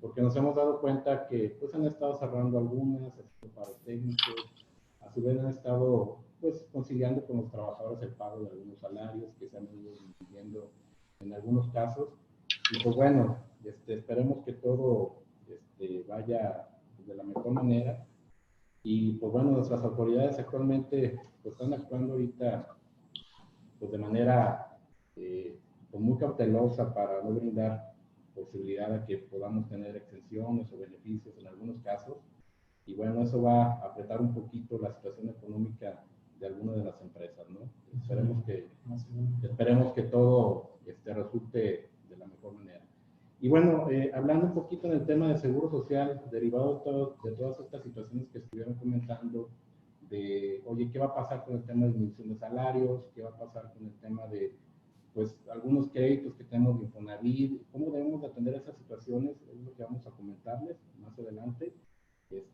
porque nos hemos dado cuenta que pues han estado cerrando algunas, paros técnicos, a su vez han estado pues conciliando con los trabajadores el pago de algunos salarios que se han ido dividiendo en algunos casos. Y pues bueno, esperemos que todo vaya de la mejor manera. Y pues bueno, nuestras autoridades actualmente pues, están actuando ahorita pues, de manera pues, muy cautelosa para no brindar posibilidad de que podamos tener exenciones o beneficios en algunos casos. Y bueno, eso va a apretar un poquito la situación económica de algunas de las empresas, ¿no? Esperemos que todo resulte de la mejor manera. Y bueno, hablando un poquito en el tema de seguro social, derivado de todas estas situaciones que estuvieron comentando, de, oye, ¿qué va a pasar con el tema de disminución de salarios? ¿Qué va a pasar con el tema de, pues, algunos créditos que tenemos de Infonavit? ¿Cómo debemos de atender esas situaciones? Es lo que vamos a comentarles más adelante.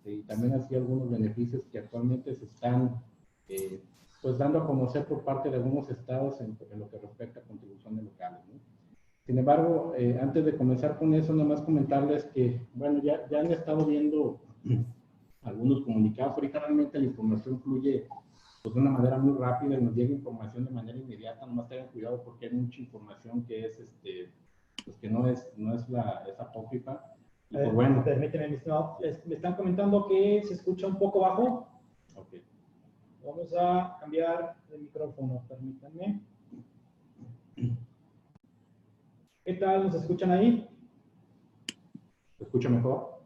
Y también así algunos beneficios que actualmente se están, pues, dando a conocer por parte de algunos estados en lo que respecta a contribuciones locales, ¿no? Sin embargo, antes de comenzar con eso, nada más comentarles que, bueno, ya han estado viendo algunos comunicados. Ahorita realmente la información fluye pues, de una manera muy rápida y nos llega información de manera inmediata. Nomás tengan cuidado porque hay mucha información que es, pues que no es apócrifa. Y pues bueno. Permíteme, mi estimado. Me están comentando que se escucha un poco bajo. Ok. Vamos a cambiar de micrófono, permítanme. ¿Qué tal? ¿Nos escuchan ahí? ¿Se escucha mejor?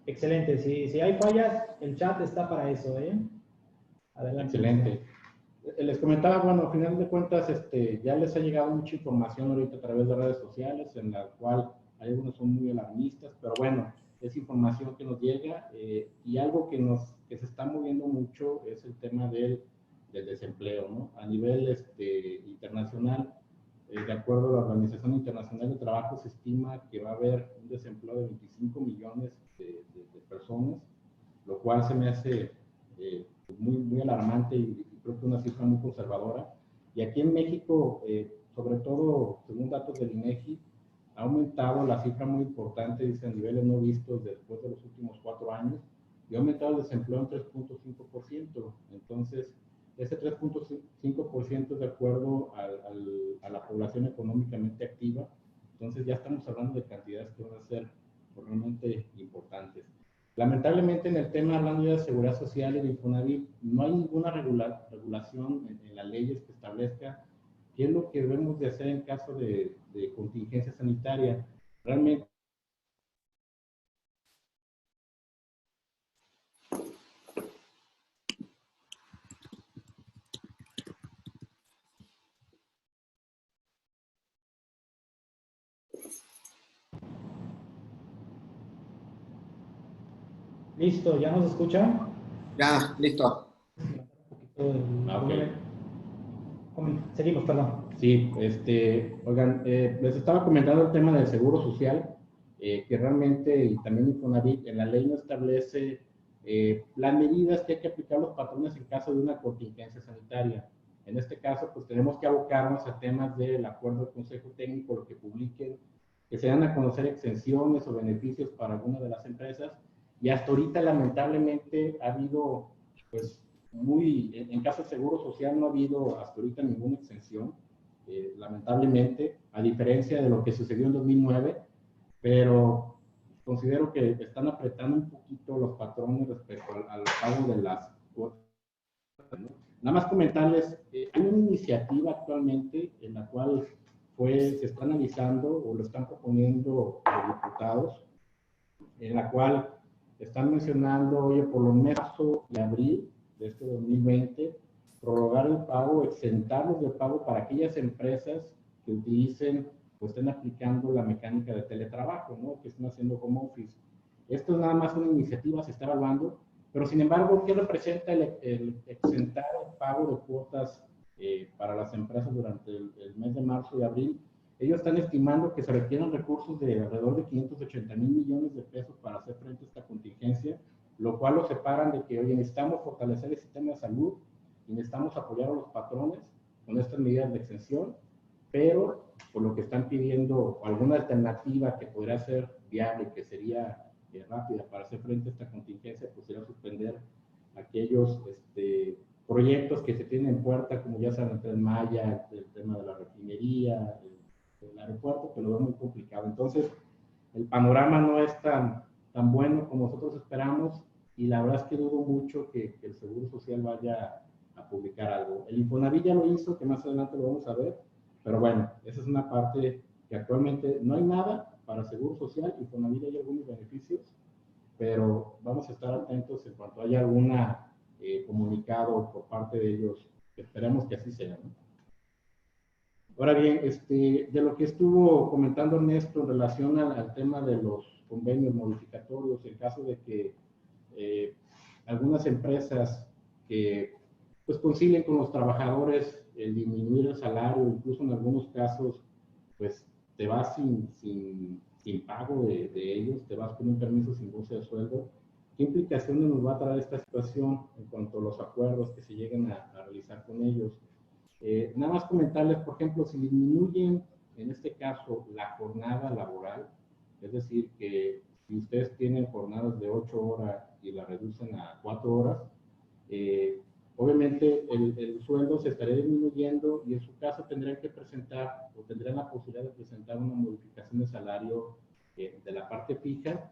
Excelente. Si hay fallas, el chat está para eso, ¿eh? Adelante. Excelente. Les comentaba, bueno, al final de cuentas, ya les ha llegado mucha información ahorita a través de redes sociales, en la cual algunos son muy alarmistas, pero bueno, es información que nos llega, y algo que se está moviendo mucho es el tema del desempleo, ¿no? A nivel internacional, de acuerdo a la Organización Internacional de Trabajo, se estima que va a haber un desempleo de 25 millones de personas, lo cual se me hace muy, muy alarmante y creo que una cifra muy conservadora. Y aquí en México, sobre todo según datos del INEGI, ha aumentado la cifra muy importante, dice, a niveles no vistos después de los últimos 4 años, y ha aumentado el desempleo en 3.5%. Entonces, ese 3.5% es de acuerdo a la población económicamente activa. Entonces, ya estamos hablando de cantidades que van a ser realmente importantes. Lamentablemente, en el tema, hablando de seguridad social y de Infonavit, no hay ninguna regulación en las leyes que establezca qué es lo que debemos de hacer en caso de contingencia sanitaria. Realmente, Listo, ¿ya nos escuchan? Ya, listo. Seguimos, perdón. sí, oigan, les estaba comentando el tema del seguro social, que realmente, y también Infonavit, en la ley no establece las medidas que hay que aplicar los patrones en caso de una contingencia sanitaria. En este caso, pues tenemos que abocarnos a temas del acuerdo del Consejo Técnico, lo que publiquen, que se dan a conocer exenciones o beneficios para alguna de las empresas, y hasta ahorita lamentablemente ha habido, pues, en caso de seguro social no ha habido hasta ahorita ninguna exención, lamentablemente, a diferencia de lo que sucedió en 2009, pero considero que están apretando un poquito los patrones respecto al pago de las cuotas, ¿no? Nada más comentarles, hay una iniciativa actualmente en la cual se está analizando o lo están proponiendo los diputados, en la cual están mencionando, oye, por los meses de marzo y abril de este 2020, prorrogar el pago, exentarlos del pago para aquellas empresas que utilicen o estén aplicando la mecánica de teletrabajo, ¿no? Que estén haciendo home office. Esto es nada más una iniciativa, se está evaluando, pero sin embargo, ¿qué representa el exentar el pago de cuotas para las empresas durante el mes de marzo y abril? Ellos están estimando que se requieren recursos de alrededor de 580,000 millones de pesos para hacer frente a esta contingencia, lo cual lo separan de que, oye, necesitamos fortalecer el sistema de salud y necesitamos apoyar a los patrones con estas medidas de exención, pero por lo que están pidiendo alguna alternativa que podría ser viable, que sería rápida para hacer frente a esta contingencia, pues sería suspender aquellos proyectos que se tienen en puerta, como ya saben, el Tren Maya, el tema de la refinería, el aeropuerto, que lo veo muy complicado. Entonces, el panorama no es tan bueno como nosotros esperamos, y la verdad es que dudo mucho que el Seguro Social vaya a publicar algo. El Infonavit ya lo hizo, que más adelante lo vamos a ver, pero bueno, esa es una parte que actualmente no hay nada para Seguro Social. Infonavit hay algunos beneficios, pero vamos a estar atentos en cuanto haya alguna comunicado por parte de ellos. Esperemos que así sea, ¿no? Ahora bien, de lo que estuvo comentando Ernesto en relación al tema de los convenios modificatorios, en caso de que algunas empresas que pues concilien con los trabajadores el disminuir el salario, incluso en algunos casos pues te vas sin pago de ellos, te vas con un permiso sin goce de sueldo. ¿Qué implicaciones nos va a traer esta situación en cuanto a los acuerdos que se lleguen a realizar con ellos? Nada más comentarles, por ejemplo, si disminuyen, en este caso, la jornada laboral, es decir, que si ustedes tienen jornadas de 8 horas y la reducen a 4 horas, obviamente el sueldo se estaría disminuyendo, y en su caso tendrían que presentar, o tendrían la posibilidad de presentar una modificación de salario de la parte fija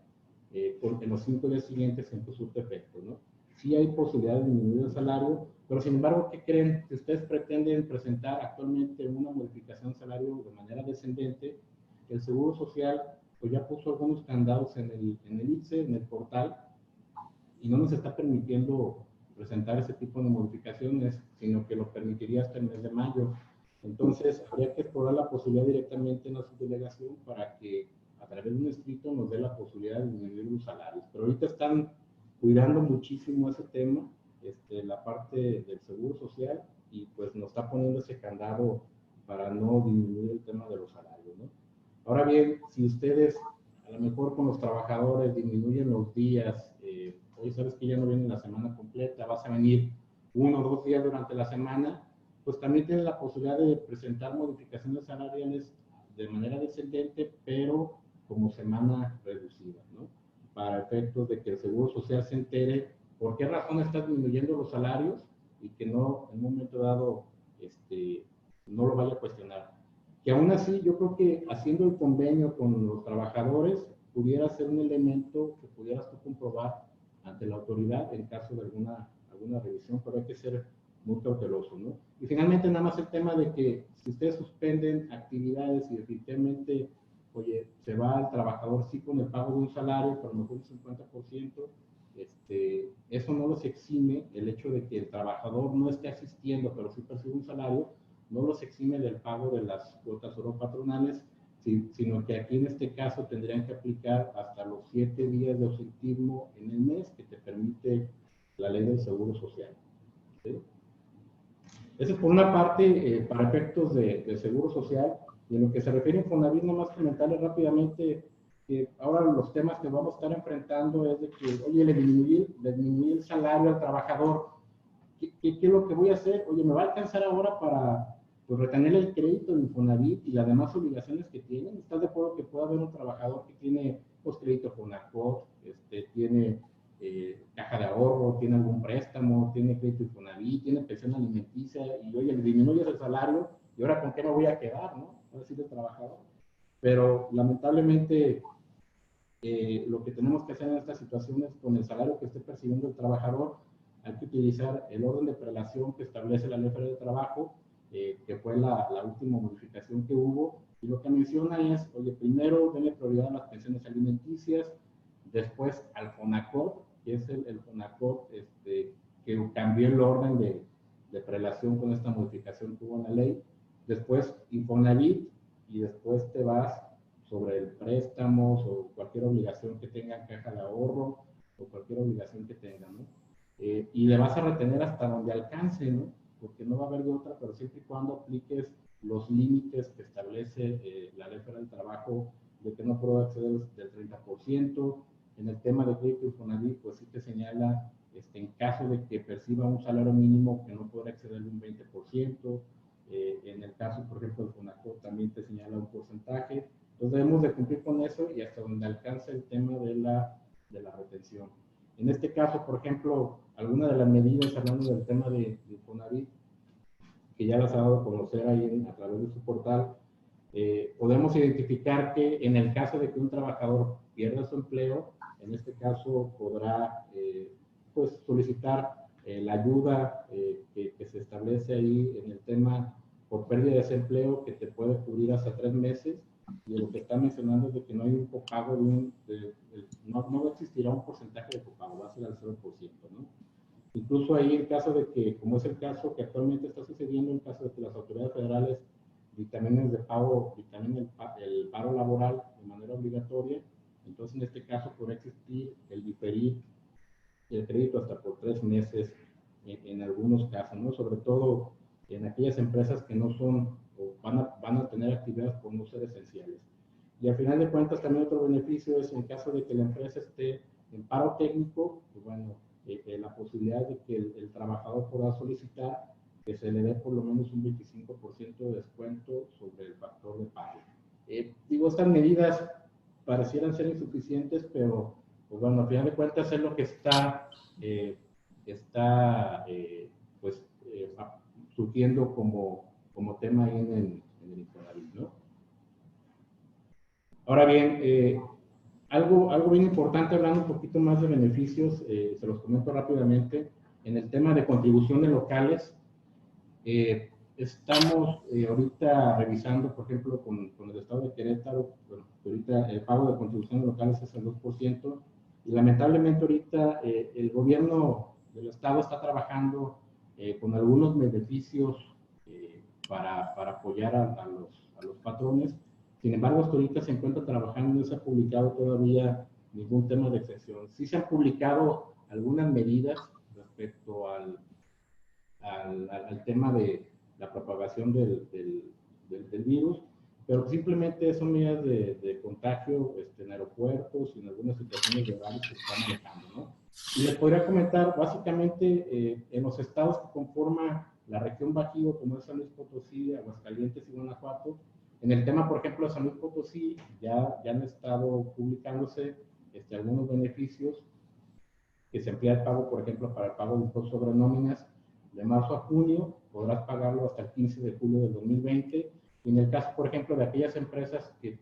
en los 5 días siguientes en que surte efecto, ¿no? Sí hay posibilidad de disminuir el salario, pero sin embargo, ¿qué creen? Si ustedes pretenden presentar actualmente una modificación de salario de manera descendente, el Seguro Social pues ya puso algunos candados en el ITSE, en el portal, y no nos está permitiendo presentar ese tipo de modificaciones, sino que lo permitiría hasta el mes de mayo. Entonces, habría que explorar la posibilidad directamente en la subdelegación para que a través de un escrito nos dé la posibilidad de disminuir los salarios. Pero ahorita están cuidando muchísimo ese tema, la parte del seguro social, y pues nos está poniendo ese candado para no disminuir el tema de los salarios, ¿no? Ahora bien, si ustedes a lo mejor con los trabajadores disminuyen los días, hoy sabes que ya no viene la semana completa, vas a venir 1 o 2 días durante la semana, pues también tienes la posibilidad de presentar modificaciones salariales de manera descendente, pero como semana reducida, ¿no? Para efectos de que el Seguro Social se entere por qué razón estás disminuyendo los salarios y que no en un momento dado no lo vaya a cuestionar. Que aún así yo creo que haciendo el convenio con los trabajadores pudiera ser un elemento que pudieras tú comprobar ante la autoridad en caso de alguna revisión, pero hay que ser muy cauteloso, ¿no? Y finalmente nada más el tema de que si ustedes suspenden actividades y definitivamente, oye, se va al trabajador sí con el pago de un salario, pero a lo mejor un 50%, eso no los exime, el hecho de que el trabajador no esté asistiendo, pero sí percibe un salario, no los exime del pago de las cuotas patronales, sino que aquí en este caso tendrían que aplicar hasta los 7 días de ausentismo en el mes que te permite la ley del Seguro Social. ¿Sí? Eso es por una parte para efectos de Seguro Social, y en lo que se refiere a Infonavit, nomás comentarles rápidamente que ahora los temas que vamos a estar enfrentando es de que, oye, le disminuí el salario al trabajador, ¿qué es lo que voy a hacer? Oye, ¿me va a alcanzar ahora para pues, retener el crédito de Infonavit y las demás obligaciones que tienen? ¿Estás de acuerdo que puede haber un trabajador que tiene pues, crédito Fonacot, tiene caja de ahorro, tiene algún préstamo, tiene crédito Infonavit, tiene pensión alimenticia, y oye, le disminuyes el salario, y ahora con qué me voy a quedar, ¿no? Ahora sí de trabajador. Pero lamentablemente lo que tenemos que hacer en estas situaciones con el salario que esté percibiendo el trabajador, hay que utilizar el orden de prelación que establece la Ley Federal de Trabajo, que fue la última modificación que hubo, y lo que menciona es, oye, primero denle prioridad a las pensiones alimenticias, después al Fonacot, que es el Fonacot que cambió el orden de prelación con esta modificación que hubo en la ley, después Infonavit, y después te vas sobre el préstamos o cualquier obligación que tengan caja de ahorro o cualquier obligación que tengan, ¿no? Y le vas a retener hasta donde alcance, ¿no? Porque no va a haber de otra, pero siempre y cuando apliques los límites que establece la Ley Federal del Trabajo de que no puedo acceder del 30%. En el tema de crédito Infonavit, pues sí te señala, en caso de que perciba un salario mínimo, que no podrá exceder de un 20%. En el caso, por ejemplo, del Fonacot también te señala un porcentaje. Entonces debemos de cumplir con eso y hasta donde alcance el tema de la retención. En este caso, por ejemplo, algunas de las medidas, hablando del tema de Infonavit, que ya las ha dado a conocer ahí a través de su portal, podemos identificar que en el caso de que un trabajador pierda su empleo, en este caso podrá pues solicitar la ayuda que se establece ahí en el tema por pérdida de desempleo, que te puede cubrir hasta 3 meses, y lo que está mencionando es de que no hay un copago, no existirá un porcentaje de copago, va a ser al 0%, ¿no? Incluso ahí en caso de que, como es el caso que actualmente está sucediendo, en caso de que las autoridades federales dictaminen el paro laboral de manera obligatoria, entonces en este caso podrá existir el diferir el crédito hasta por 3 meses en algunos casos, ¿no? Sobre todo en aquellas empresas que no son o van a tener actividades por no ser esenciales. Y al final de cuentas también otro beneficio es en caso de que la empresa esté en paro técnico, pues bueno, la posibilidad de que el trabajador pueda solicitar que se le dé por lo menos un 25% de descuento sobre el factor de pago. Digo, estas medidas parecieran ser insuficientes, pero pues bueno, al final de cuentas es lo que está surgiendo como tema ahí en el Infonavit, ¿no? Ahora bien, algo bien importante, hablando un poquito más de beneficios, se los comento rápidamente. En el tema de contribuciones locales, estamos ahorita revisando, por ejemplo, con el estado de Querétaro, bueno, ahorita el pago de contribuciones locales es el 2%, y lamentablemente ahorita el gobierno del estado está trabajando con algunos beneficios para apoyar a los patrones, Sin embargo, hasta ahorita se encuentra trabajando, no se ha publicado todavía ningún tema de excepción. Sí se han publicado algunas medidas respecto al tema de la propagación del virus, pero simplemente son medidas de contagio en aeropuertos y en algunas situaciones de horarios que se están manejando, ¿no? Y les podría comentar, básicamente, en los estados que conforman la región Bajío, como es San Luis Potosí, Aguascalientes y Guanajuato, en el tema, por ejemplo, de San Luis Potosí, ya han estado publicándose algunos beneficios que se amplía el pago, por ejemplo, para el pago de impuestos sobre nóminas de marzo a junio, podrás pagarlo hasta el 15 de julio del 2020. Y en el caso, por ejemplo, de aquellas empresas que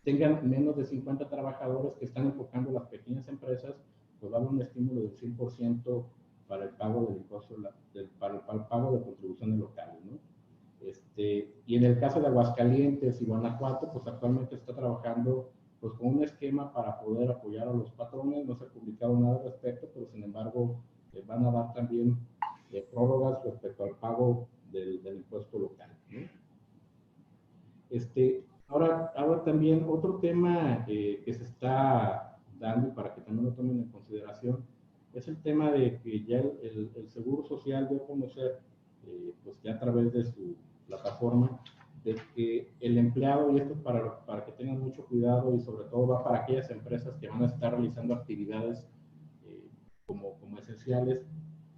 tengan menos de 50 trabajadores que están enfocando las pequeñas empresas, pues va a haber un estímulo del 100% para el pago del impuesto, para el pago de contribuciones locales, ¿no? Y en el caso de Aguascalientes y Guanajuato, pues actualmente está trabajando pues con un esquema para poder apoyar a los patrones. No se ha publicado nada al respecto, pero sin embargo van a dar también prórrogas respecto al pago del impuesto local, ¿no? Ahora también otro tema que se está dando, para que también lo tomen en consideración, es el tema de que ya el Seguro Social dio a conocer, pues ya a través de su plataforma, de que el empleado, y esto es para que tengan mucho cuidado, y sobre todo va para aquellas empresas que van a estar realizando actividades como esenciales,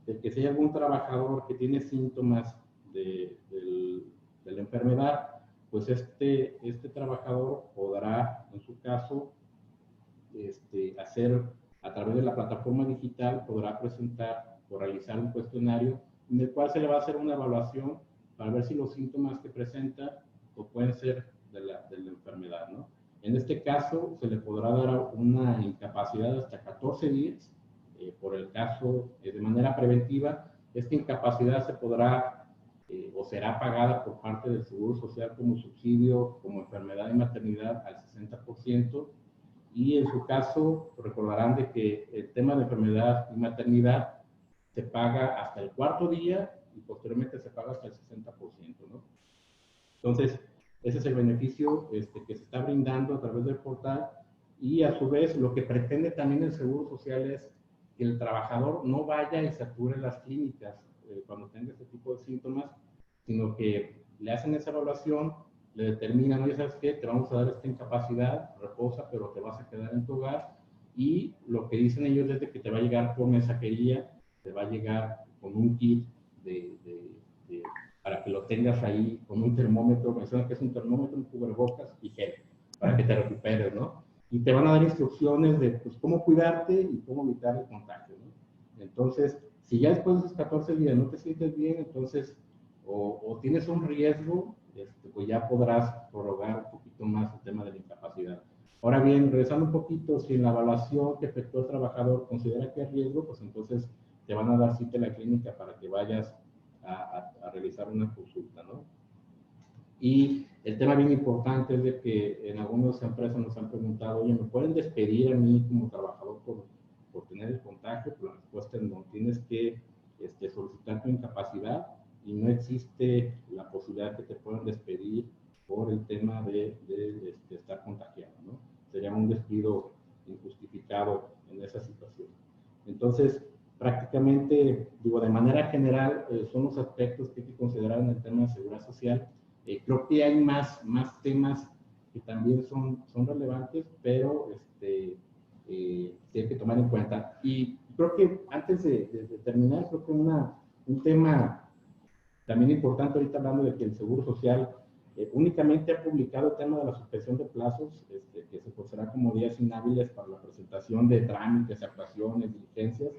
de que si hay algún trabajador que tiene síntomas de la enfermedad, pues este trabajador podrá, en su caso, hacer a través de la plataforma digital, podrá presentar o realizar un cuestionario en el cual se le va a hacer una evaluación para ver si los síntomas que presenta o pueden ser de la enfermedad, ¿no? En este caso, se le podrá dar una incapacidad de hasta 14 días, por el caso, de manera preventiva. Esta incapacidad se podrá o será pagada por parte del Seguro Social como subsidio, como enfermedad y maternidad al 60%, y en su caso recordarán de que el tema de enfermedad y maternidad se paga hasta el cuarto día y posteriormente se paga hasta el 60%, ¿no? Entonces, ese es el beneficio que se está brindando a través del portal, y a su vez lo que pretende también el Seguro Social es que el trabajador no vaya y sature las clínicas cuando tenga este tipo de síntomas, sino que le hacen esa evaluación, le determinan, oye, ¿sabes qué? Te vamos a dar esta incapacidad, reposa, pero te vas a quedar en tu hogar, y lo que dicen ellos es de que te va a llegar por mensajería, te va a llegar con un kit para que lo tengas ahí, con un termómetro, mencionan que es un termómetro, un cubrebocas y gel, para que te recuperes, ¿no? Y te van a dar instrucciones de pues, cómo cuidarte y cómo evitar el contagio, ¿no? Entonces, si ya después de esos 14 días no te sientes bien, entonces, o tienes un riesgo, pues ya podrás prorrogar un poquito más el tema de la incapacidad. Ahora bien, regresando un poquito, si en la evaluación que efectuó el trabajador considera que hay riesgo, pues entonces te van a dar cita en la clínica para que vayas a realizar una consulta, ¿no? Y el tema bien importante es de que en algunas empresas nos han preguntado, oye, ¿me pueden despedir a mí como trabajador por tener el contagio? Pues la respuesta es no, tienes que solicitar tu incapacidad, y no existe la posibilidad que te puedan despedir por el tema de estar contagiado, ¿no? Sería un despido injustificado en esa situación. Entonces, prácticamente, digo, de manera general, son los aspectos que hay que considerar en el tema de seguridad social. Creo que hay más temas que también son relevantes, pero hay que tomar en cuenta. Y creo que antes de terminar, creo que un tema también importante, ahorita hablando de que el Seguro Social únicamente ha publicado el tema de la suspensión de plazos, que se forzará como días inhábiles para la presentación de trámites, actuaciones, diligencias,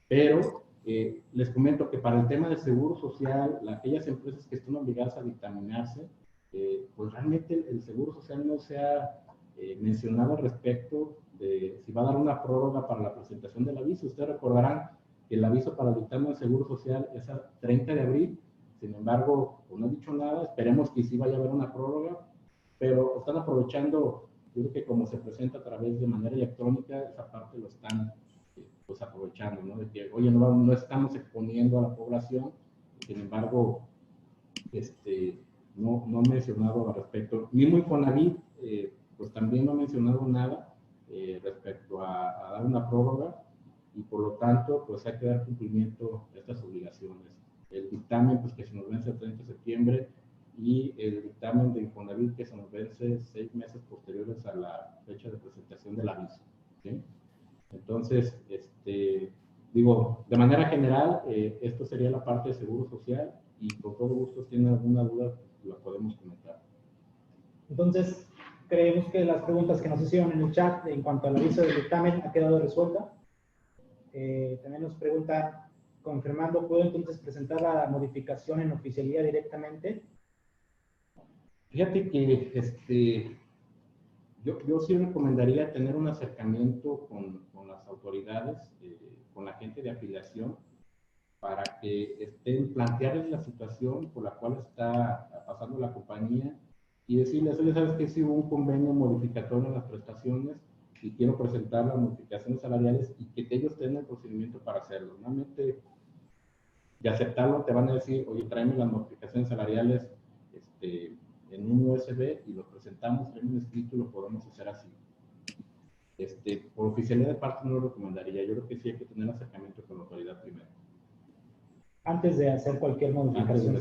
pero les comento que para el tema del Seguro Social, aquellas empresas que están obligadas a dictaminarse, pues realmente el Seguro Social no se ha mencionado al respecto de si va a dar una prórroga para la presentación del aviso. Ustedes recordarán que el aviso para el dictamen del Seguro Social es a 30 de abril, sin embargo, pues no he dicho nada, esperemos que sí vaya a haber una prórroga, pero están aprovechando, yo creo que como se presenta a través de manera electrónica, esa parte lo están pues aprovechando, ¿no? De que, oye, no estamos exponiendo a la población, sin embargo, no han mencionado al respecto. Mismo Infonavit, pues también no ha mencionado nada respecto a dar una prórroga, y por lo tanto, pues hay que dar cumplimiento a estas obligaciones. El dictamen, pues que se nos vence el 30 de septiembre, y el dictamen de Infonavit que se nos vence 6 meses posteriores a la fecha de presentación del aviso, ¿sí? Entonces, digo, de manera general, esto sería la parte de Seguro Social, y con todo gusto, si tienen alguna duda, pues, la podemos comentar. Entonces, creemos que las preguntas que nos hicieron en el chat en cuanto al aviso del dictamen ha quedado resuelta. También nos preguntan, confirmando, ¿puedo entonces presentar la modificación en oficialía directamente? Fíjate que yo sí recomendaría tener un acercamiento con las autoridades, con la gente de afiliación, para que plantearles la situación por la cual está pasando la compañía, y decirles, oye, ¿sabes qué? Si hubo un convenio modificatorio en las prestaciones y quiero presentar las modificaciones salariales, y que ellos tengan el procedimiento para hacerlo. Normalmente, de aceptarlo, te van a decir, oye, tráeme las modificaciones salariales en un USB y lo presentamos, tráeme un escrito y lo podemos hacer así. Por oficialidad de parte no lo recomendaría. Yo creo que sí hay que tener acercamiento con la autoridad primero. Antes de hacer cualquier modificación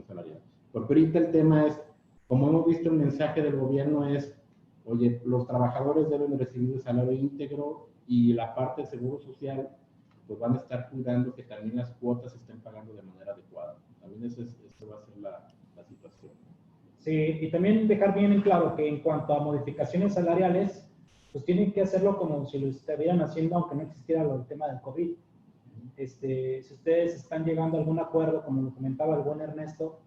salarial. Porque ahorita el tema es, como hemos visto el mensaje del gobierno es, oye, los trabajadores deben recibir el salario íntegro, y la parte del Seguro Social, pues van a estar cuidando que también las cuotas se estén pagando de manera adecuada. También eso va a ser la situación. Sí, y también dejar bien en claro que en cuanto a modificaciones salariales, pues tienen que hacerlo como si lo estuvieran haciendo aunque no existiera el tema del COVID. Si ustedes están llegando a algún acuerdo, como lo comentaba el buen Ernesto,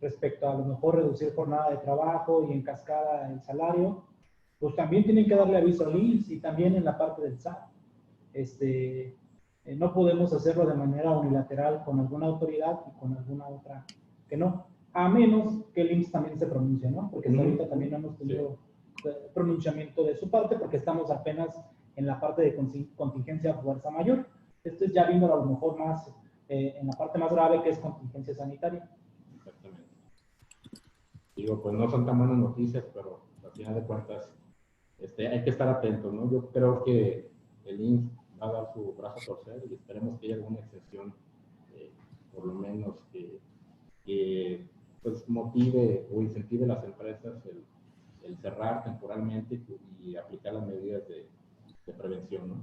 respecto a lo mejor reducir jornada de trabajo y en cascada el salario, pues también tienen que darle aviso al IMSS y también en la parte del SAT. No podemos hacerlo de manera unilateral con alguna autoridad y con alguna otra que no, a menos que el IMSS también se pronuncie, ¿no? Porque hasta ahorita también no hemos tenido pronunciamiento de su parte, porque estamos apenas en la parte de contingencia fuerza mayor. Esto es ya viendo a lo mejor más en la parte más grave, que es contingencia sanitaria. Exactamente. Digo, pues no son tan buenas noticias, pero al final de cuentas hay que estar atentos, ¿no? Yo creo que el IMSS va a dar su brazo a torcer, y esperemos que haya alguna excepción, por lo menos que pues motive o incentive a las empresas el cerrar temporalmente y aplicar las medidas de prevención, ¿no?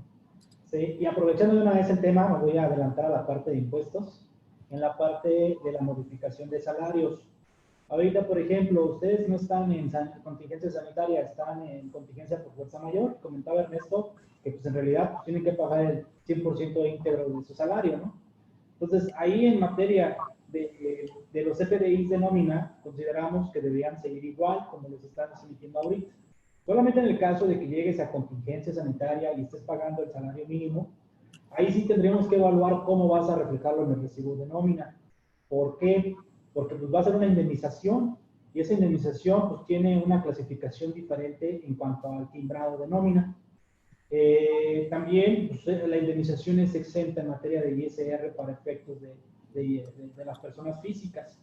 Sí, y aprovechando de una vez el tema, me voy a adelantar a la parte de impuestos, en la parte de la modificación de salarios. Ahorita, por ejemplo, ustedes no están en contingencia sanitaria, están en contingencia por fuerza mayor. Comentaba Ernesto que pues en realidad pues, tienen que pagar el 100% íntegro de su salario, ¿no? Entonces, ahí en materia de los FDIs de nómina, consideramos que deberían seguir igual como los están emitiendo ahorita. Solamente en el caso de que llegues a contingencia sanitaria y estés pagando el salario mínimo, ahí sí tendríamos que evaluar cómo vas a reflejarlo en el recibo de nómina. ¿Por qué? Porque pues va a ser una indemnización, y esa indemnización pues tiene una clasificación diferente en cuanto al timbrado de nómina. También pues, la indemnización es exenta en materia de ISR para efectos de las personas físicas.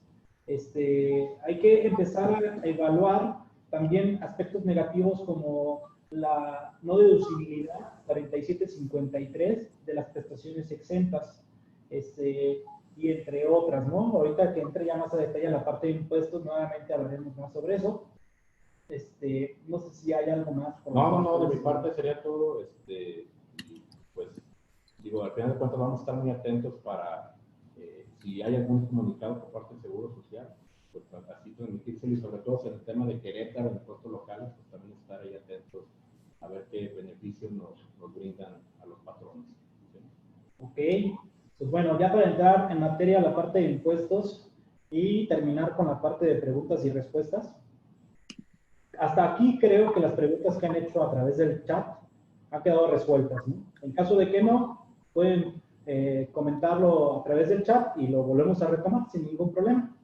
Hay que empezar a evaluar también aspectos negativos como la no deducibilidad 4753 de las prestaciones exentas, y entre otras, ¿no? Ahorita que entre ya más a detalle la parte de impuestos, nuevamente hablaremos más sobre eso. No sé si hay algo más. No, de mi parte sería todo. Y pues, digo, al final de cuentas vamos a estar muy atentos para, si hay algún comunicado por parte del Seguro Social, pues así transmitírselo, y sobre todo en el tema de Querétaro, en impuestos locales, pues también estar ahí atentos a ver qué beneficios nos brindan a los patrones. ¿Sí? Ok, pues bueno, ya para entrar en materia la parte de impuestos y terminar con la parte de preguntas y respuestas. Hasta aquí creo que las preguntas que han hecho a través del chat han quedado resueltas, ¿no? En caso de que no, pueden comentarlo a través del chat y lo volvemos a retomar sin ningún problema.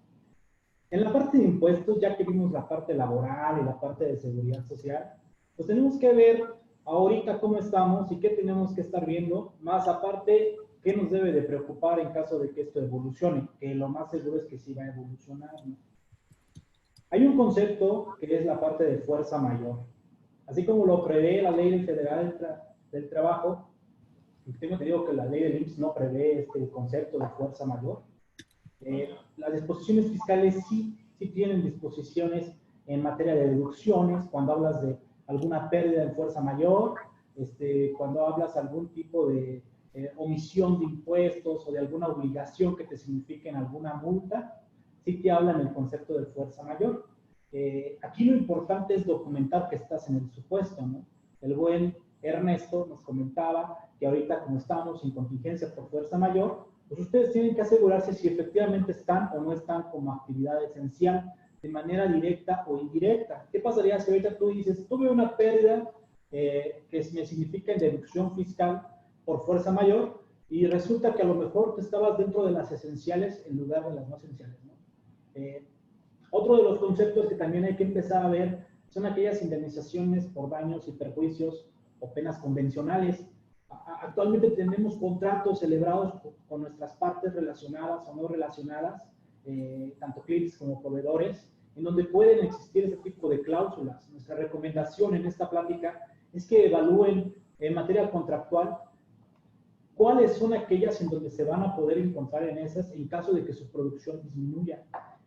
En la parte de impuestos, ya que vimos la parte laboral y la parte de seguridad social, pues tenemos que ver ahorita cómo estamos y qué tenemos que estar viendo, más aparte, qué nos debe de preocupar en caso de que esto evolucione, que lo más seguro es que sí va a evolucionar, ¿no? Hay un concepto que es la parte de fuerza mayor. Así como lo prevé la Ley Federal del Trabajo, tengo entendido que la ley del IMSS no prevé este concepto de fuerza mayor. Las disposiciones fiscales sí tienen disposiciones en materia de deducciones, cuando hablas de alguna pérdida en fuerza mayor, cuando hablas algún tipo de omisión de impuestos o de alguna obligación que te signifiquen alguna multa, sí te hablan el concepto de fuerza mayor. Aquí lo importante es documentar que estás en el supuesto, ¿no? El buen Ernesto nos comentaba que ahorita, como estamos en contingencia por fuerza mayor, pues ustedes tienen que asegurarse si efectivamente están o no están como actividad esencial, de manera directa o indirecta. ¿Qué pasaría si ahorita tú dices, tuve una pérdida que me significa en deducción fiscal por fuerza mayor, y resulta que a lo mejor tú estabas dentro de las esenciales en lugar de las no esenciales, ¿no? Otro de los conceptos que también hay que empezar a ver son aquellas indemnizaciones por daños y perjuicios o penas convencionales. Actualmente tenemos contratos celebrados con nuestras partes relacionadas o no relacionadas, tanto clientes como proveedores, en donde pueden existir ese tipo de cláusulas. Nuestra recomendación en esta plática es que evalúen en materia contractual cuáles son aquellas en donde se van a poder encontrar en esas en caso de que su producción disminuya,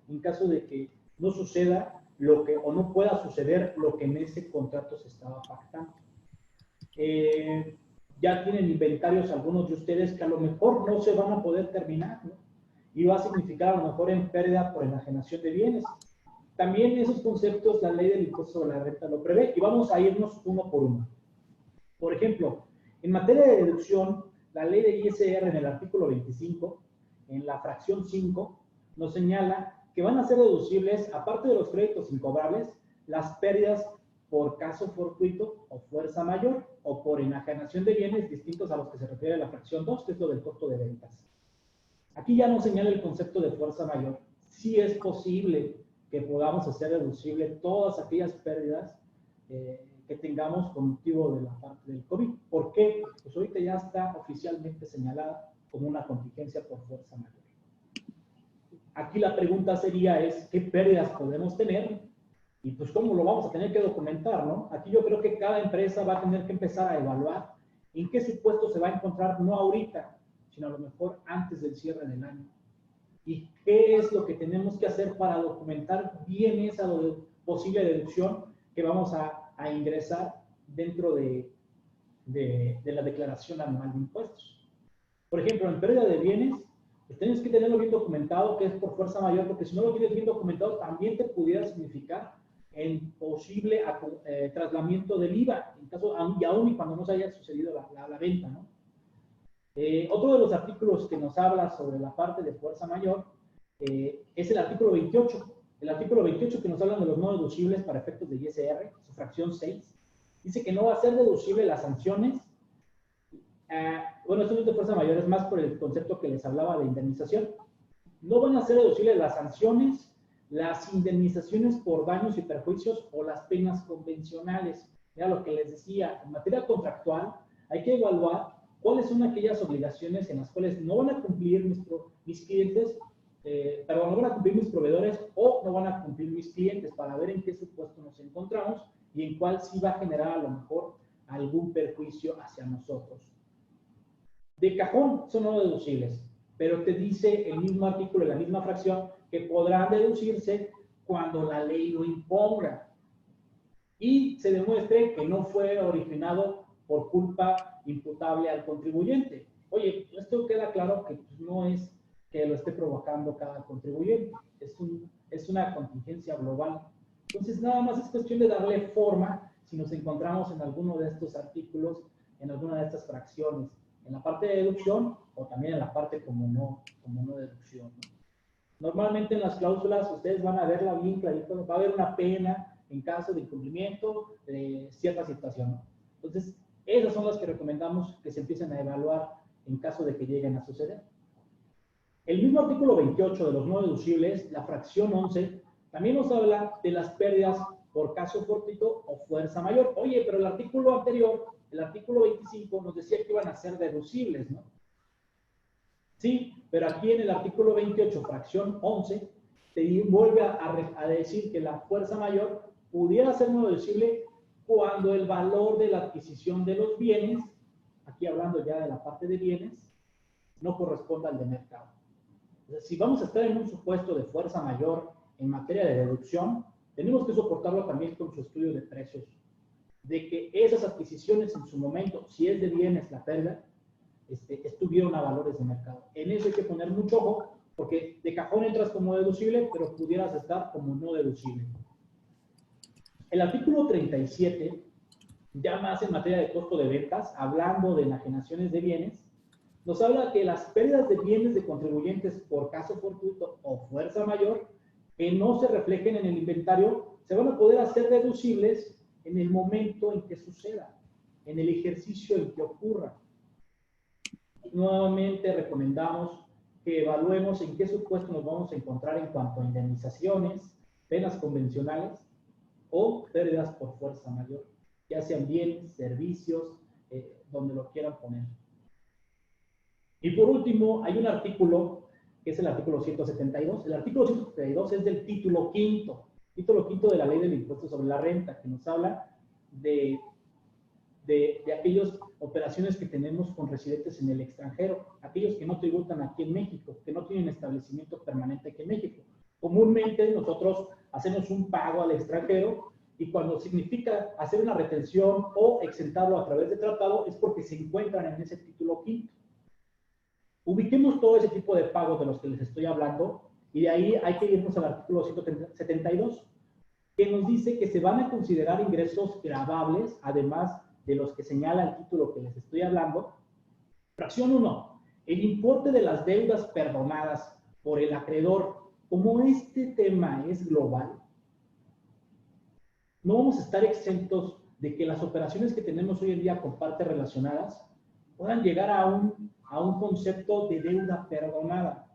en caso de que no suceda lo que, o no pueda suceder lo que en ese contrato se estaba pactando. Ya tienen inventarios algunos de ustedes que a lo mejor no se van a poder terminar, ¿no? Y va a significar a lo mejor en pérdida por enajenación de bienes. También esos conceptos la ley del impuesto sobre la renta lo prevé, y vamos a irnos uno por uno. Por ejemplo, en materia de deducción, la ley de ISR en el artículo 25, en la fracción 5, nos señala que van a ser deducibles, aparte de los créditos incobrables, las pérdidas por caso fortuito o fuerza mayor, o por enajenación de bienes distintos a los que se refiere la fracción 2, que es lo del costo de ventas. Aquí ya nos señala el concepto de fuerza mayor. Sí es posible que podamos hacer deducible todas aquellas pérdidas que tengamos con motivo de la parte del COVID. ¿Por qué? Pues ahorita ya está oficialmente señalada como una contingencia por fuerza mayor. Aquí la pregunta sería ¿qué pérdidas podemos tener? Y pues cómo lo vamos a tener que documentar, ¿no? Aquí yo creo que cada empresa va a tener que empezar a evaluar en qué supuesto se va a encontrar, no ahorita, sino a lo mejor antes del cierre del año. ¿Y qué es lo que tenemos que hacer para documentar bien esa posible deducción que vamos a ingresar dentro de la declaración anual de impuestos? Por ejemplo, en pérdida de bienes, pues tienes que tenerlo bien documentado, que es por fuerza mayor, porque si no lo tienes bien documentado, también te pudiera significar en posible trasladamiento del IVA, en caso, y aún y cuando no se haya sucedido la venta, ¿no? Otro de los artículos que nos habla sobre la parte de fuerza mayor es el artículo 28. El artículo 28 que nos habla de los no deducibles para efectos de ISR, su fracción 6, dice que no va a ser deducible las sanciones. Bueno, esto no es de fuerza mayor, es más por el concepto que les hablaba de indemnización. No van a ser deducibles las sanciones, las indemnizaciones por daños y perjuicios o las penas convencionales. Era lo que les decía, en materia contractual hay que evaluar cuáles son aquellas obligaciones en las cuales no van a cumplir mis clientes, no van a cumplir mis proveedores o no van a cumplir mis clientes, para ver en qué supuesto nos encontramos y en cuál sí va a generar a lo mejor algún perjuicio hacia nosotros. De cajón son no deducibles, pero te dice el mismo artículo, la misma fracción, que podrán deducirse cuando la ley lo imponga y se demuestre que no fue originado por culpa imputable al contribuyente. Oye, esto queda claro que no es que lo esté provocando cada contribuyente, es una contingencia global. Entonces, nada más es cuestión de darle forma si nos encontramos en alguno de estos artículos, en alguna de estas fracciones, en la parte de deducción o también en la parte como no deducción, ¿no? Normalmente en las cláusulas ustedes van a verla bien clarito, va a haber una pena en caso de incumplimiento de cierta situación, ¿no? Entonces, esas son las que recomendamos que se empiecen a evaluar en caso de que lleguen a suceder. El mismo artículo 28 de los no deducibles, la fracción 11, también nos habla de las pérdidas por caso fortuito o fuerza mayor. Oye, pero el artículo anterior, el artículo 25, nos decía que iban a ser deducibles, ¿no? Sí, pero aquí en el artículo 28, fracción 11, te vuelve a decir que la fuerza mayor pudiera ser no deducible cuando el valor de la adquisición de los bienes, aquí hablando ya de la parte de bienes, no corresponda al de mercado. Entonces, si vamos a estar en un supuesto de fuerza mayor en materia de deducción, tenemos que soportarlo también con su estudio de precios, de que esas adquisiciones en su momento, si es de bienes la pérdida, estuvieron a valores de mercado. En eso hay que poner mucho ojo, porque de cajón entras como deducible, pero pudieras estar como no deducible. El artículo 37, ya más en materia de costo de ventas, hablando de enajenaciones de bienes, nos habla que las pérdidas de bienes de contribuyentes por caso fortuito o fuerza mayor que no se reflejen en el inventario se van a poder hacer deducibles en el momento en que suceda, en el ejercicio en que ocurra. Nuevamente recomendamos que evaluemos en qué supuesto nos vamos a encontrar en cuanto a indemnizaciones, penas convencionales o pérdidas por fuerza mayor, ya sean bienes, servicios, donde lo quieran poner. Y por último, hay un artículo que es el artículo 172. El artículo 172 es del título quinto de la Ley del Impuesto sobre la Renta, que nos habla de aquellas operaciones que tenemos con residentes en el extranjero, aquellos que no tributan aquí en México, que no tienen establecimiento permanente aquí en México. Comúnmente nosotros hacemos un pago al extranjero y cuando significa hacer una retención o exentarlo a través de tratado es porque se encuentran en ese título quinto. Ubiquemos todo ese tipo de pagos de los que les estoy hablando y de ahí hay que irnos al artículo 172, que nos dice que se van a considerar ingresos gravables, además de los que señala el título que les estoy hablando. Fracción 1. El importe de las deudas perdonadas por el acreedor. Como este tema es global, no vamos a estar exentos de que las operaciones que tenemos hoy en día con partes relacionadas puedan llegar a un concepto de deuda perdonada.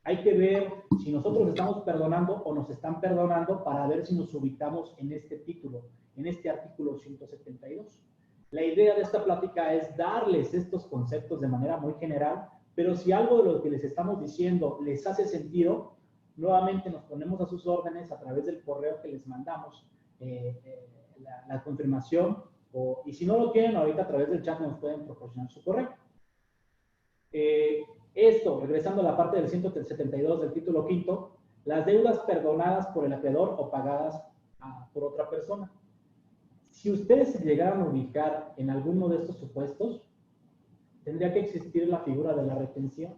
Hay que ver si nosotros estamos perdonando o nos están perdonando para ver si nos ubicamos en este título, en este artículo 172. La idea de esta plática es darles estos conceptos de manera muy general, pero si algo de lo que les estamos diciendo les hace sentido, nuevamente nos ponemos a sus órdenes a través del correo que les mandamos, la confirmación, y si no lo quieren, ahorita a través del chat nos pueden proporcionar su correo. Esto, regresando a la parte del 172 del título quinto, las deudas perdonadas por el acreedor o pagadas por otra persona. Si ustedes se llegaran a ubicar en alguno de estos supuestos, tendría que existir la figura de la retención.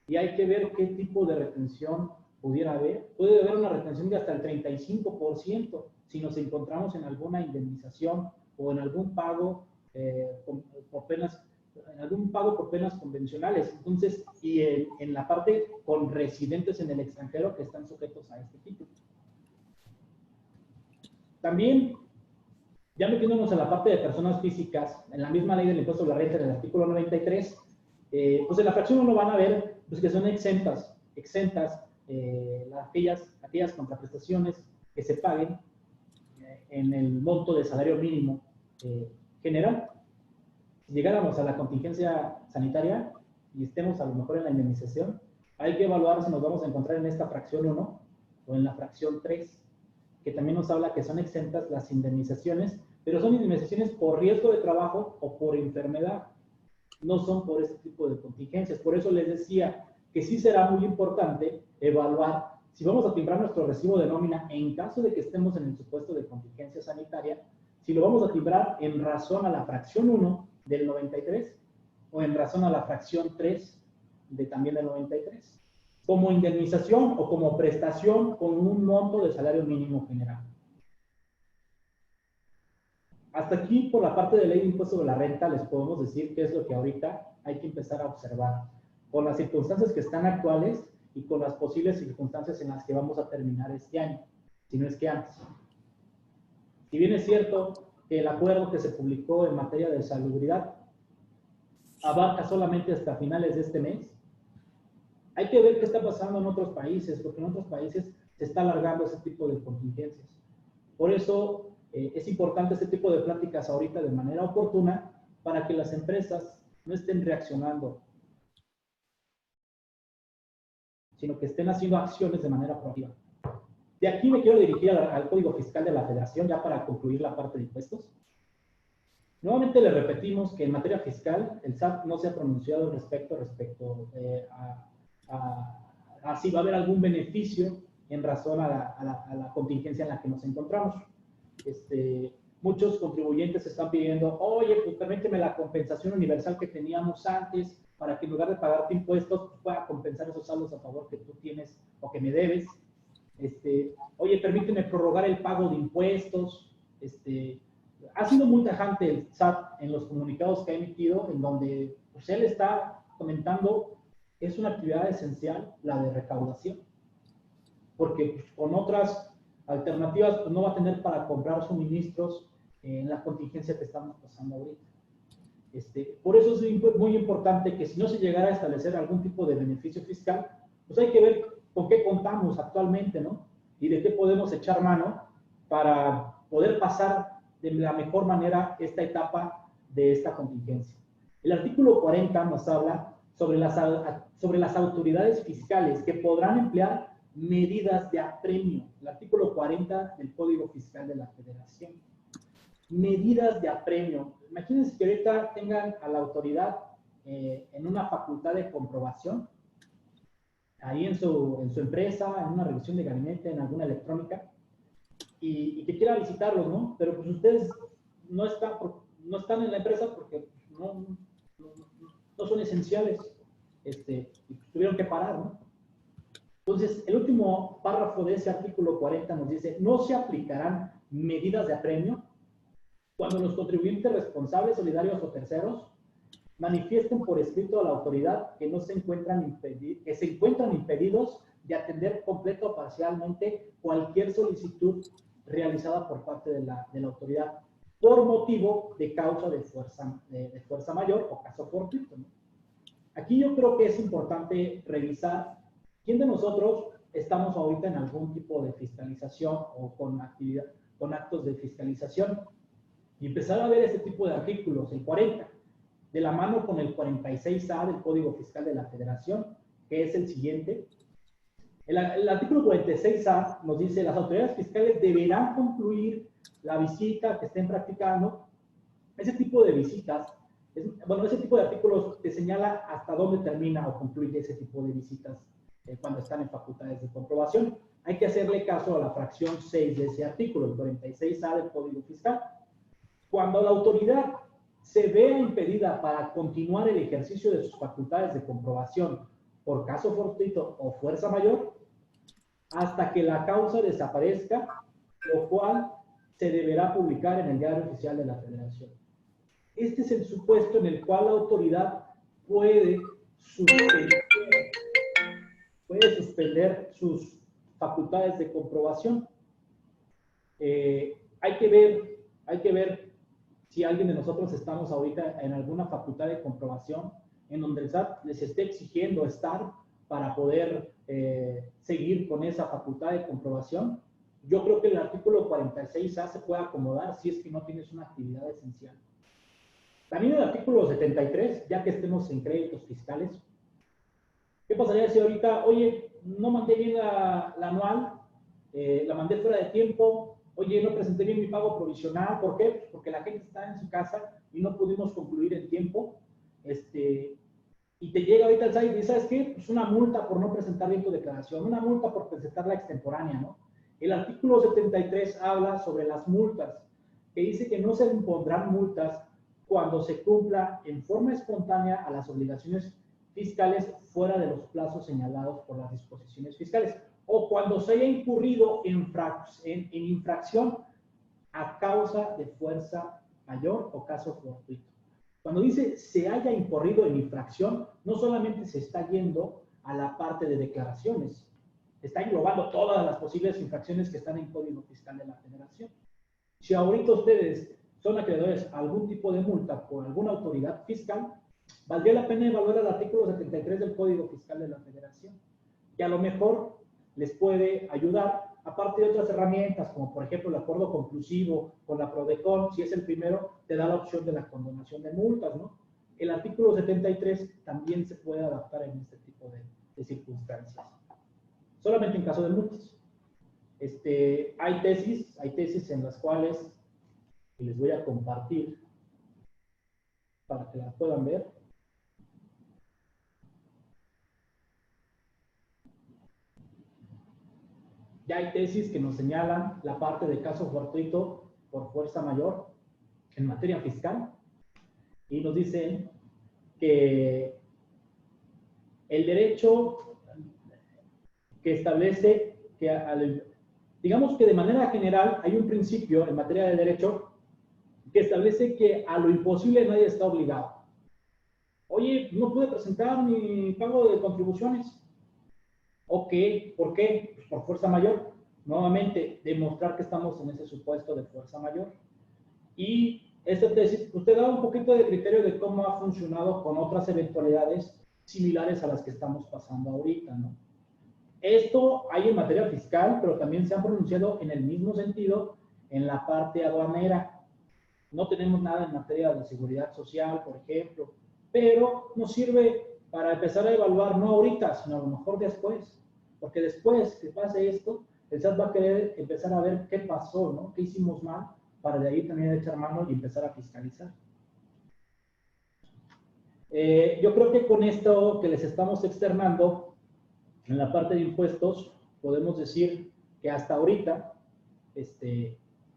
Y hay que ver qué tipo de retención pudiera haber. Puede haber una retención de hasta el 35% si nos encontramos en alguna indemnización o en algún pago por penas convencionales. Entonces, y en la parte con residentes en el extranjero que están sujetos a este título. También, ya metiéndonos en la parte de personas físicas, en la misma ley del impuesto sobre la renta, en el artículo 93, pues en la fracción 1 van a ver pues, que son exentas aquellas contraprestaciones que se paguen en el monto de salario mínimo general. Si llegáramos a la contingencia sanitaria y estemos a lo mejor en la indemnización, hay que evaluar si nos vamos a encontrar en esta fracción 1 o en la fracción 3, que también nos habla que son exentas las indemnizaciones, pero son indemnizaciones por riesgo de trabajo o por enfermedad, no son por este tipo de contingencias. Por eso les decía que sí será muy importante evaluar si vamos a timbrar nuestro recibo de nómina en caso de que estemos en el supuesto de contingencia sanitaria, si lo vamos a timbrar en razón a la fracción 1 del 93 o en razón a la fracción 3 también del 93, como indemnización o como prestación con un monto de salario mínimo general. Hasta aquí, por la parte de ley de impuesto sobre la renta, les podemos decir qué es lo que ahorita hay que empezar a observar, con las circunstancias que están actuales y con las posibles circunstancias en las que vamos a terminar este año, si no es que antes. Si bien es cierto que el acuerdo que se publicó en materia de salubridad abarca solamente hasta finales de este mes, hay que ver qué está pasando en otros países, porque en otros países se está alargando ese tipo de contingencias. Por eso es importante este tipo de pláticas ahorita de manera oportuna para que las empresas no estén reaccionando sino que estén haciendo acciones de manera proactiva. De aquí me quiero dirigir al Código Fiscal de la Federación, ya para concluir la parte de impuestos. Nuevamente le repetimos que en materia fiscal, el SAT no se ha pronunciado respecto a si va a haber algún beneficio en razón a la contingencia en la que nos encontramos. Muchos contribuyentes están pidiendo, oye, pues permíteme la compensación universal que teníamos antes, para que en lugar de pagarte impuestos, pueda compensar esos saldos a favor que tú tienes o que me debes. Oye, permíteme prorrogar el pago de impuestos. Ha sido muy tajante el SAT en los comunicados que ha emitido, en donde pues, él está comentando que es una actividad esencial la de recaudación, porque pues, con otras alternativas pues, no va a tener para comprar suministros en la contingencia que estamos pasando ahorita. Por eso es muy importante que si no se llegara a establecer algún tipo de beneficio fiscal, pues hay que ver con qué contamos actualmente, ¿no? Y de qué podemos echar mano para poder pasar de la mejor manera esta etapa de esta contingencia. El artículo 40 nos habla sobre las autoridades fiscales que podrán emplear medidas de apremio. El artículo 40 del Código Fiscal de la Federación. Medidas de apremio. Imagínense que ahorita tengan a la autoridad en una facultad de comprobación, ahí en su empresa, en una revisión de gabinete, en alguna electrónica, y que quiera visitarlos, ¿no? Pero pues ustedes no están en la empresa porque no son esenciales, y tuvieron que parar, ¿no? Entonces, el último párrafo de ese artículo 40 nos dice, no se aplicarán medidas de apremio cuando los contribuyentes responsables, solidarios o terceros manifiesten por escrito a la autoridad que se encuentran impedidos de atender completa o parcialmente cualquier solicitud realizada por parte de la autoridad por motivo de causa de fuerza mayor o caso fortuito, ¿no? Aquí yo creo que es importante revisar quién de nosotros estamos ahorita en algún tipo de fiscalización o con actos de fiscalización y empezar a ver este tipo de artículos, el 40, de la mano con el 46A del Código Fiscal de la Federación, que es el siguiente. El artículo 46A nos dice, las autoridades fiscales deberán concluir la visita que estén practicando. Ese tipo de visitas, ese tipo de artículos te señala hasta dónde termina o concluye ese tipo de visitas cuando están en facultades de comprobación. Hay que hacerle caso a la fracción 6 de ese artículo, el 46A del Código Fiscal. Cuando la autoridad se vea impedida para continuar el ejercicio de sus facultades de comprobación por caso fortuito o fuerza mayor, hasta que la causa desaparezca, lo cual se deberá publicar en el Diario Oficial de la Federación. Este es el supuesto en el cual la autoridad puede suspender sus facultades de comprobación. Hay que ver si alguien de nosotros estamos ahorita en alguna facultad de comprobación en donde el SAT les esté exigiendo estar para poder seguir con esa facultad de comprobación. Yo creo que el artículo 46A se puede acomodar si es que no tienes una actividad esencial. También el artículo 73, ya que estemos en créditos fiscales, ¿qué pasaría si ahorita, oye, no mandé bien la anual, la mandé fuera de tiempo, oye, no presenté bien mi pago provisional? ¿Por qué? Pues porque la gente está en su casa y no pudimos concluir en tiempo. Y te llega ahorita el SAT y dice, ¿sabes qué? Pues una multa por no presentar bien tu declaración, una multa por presentarla extemporánea, ¿no? El artículo 73 habla sobre las multas, que dice que no se impondrán multas cuando se cumpla en forma espontánea a las obligaciones fiscales fuera de los plazos señalados por las disposiciones fiscales, o cuando se haya incurrido en infracción a causa de fuerza mayor o caso fortuito. Cuando dice se haya incurrido en infracción, no solamente se está yendo a la parte de declaraciones, está englobando todas las posibles infracciones que están en Código Fiscal de la Federación. Si ahorita ustedes son acreedores a algún tipo de multa por alguna autoridad fiscal, valdría la pena evaluar el artículo 73 del Código Fiscal de la Federación, que a lo mejor les puede ayudar, aparte de otras herramientas, como por ejemplo el acuerdo conclusivo con la PRODECON. Si es el primero, te da la opción de la condonación de multas, ¿no? El artículo 73 también se puede adaptar en este tipo de circunstancias. solamente en caso de multas. Hay tesis en las cuales les voy a compartir para que las puedan ver. Ya hay tesis que nos señalan la parte de caso fortuito por fuerza mayor en materia fiscal y nos dicen que el derecho que establece que, digamos que de manera general hay un principio en materia de derecho que establece que a lo imposible nadie está obligado. Oye, no pude presentar mi pago de contribuciones. Ok, ¿por qué? Pues por fuerza mayor. Nuevamente, demostrar que estamos en ese supuesto de fuerza mayor. Y esta tesis, usted da un poquito de criterio de cómo ha funcionado con otras eventualidades similares a las que estamos pasando ahorita, ¿no? Esto hay en materia fiscal, pero también se han pronunciado en el mismo sentido en la parte aduanera. No tenemos nada en materia de seguridad social, por ejemplo, pero nos sirve para empezar a evaluar, no ahorita, sino a lo mejor después. Porque después que pase esto, el SAT va a querer empezar a ver qué pasó, ¿no? ¿Qué hicimos mal? Para de ahí también echar mano y empezar a fiscalizar. Yo creo que con esto que les estamos externando, en la parte de impuestos, podemos decir que hasta ahorita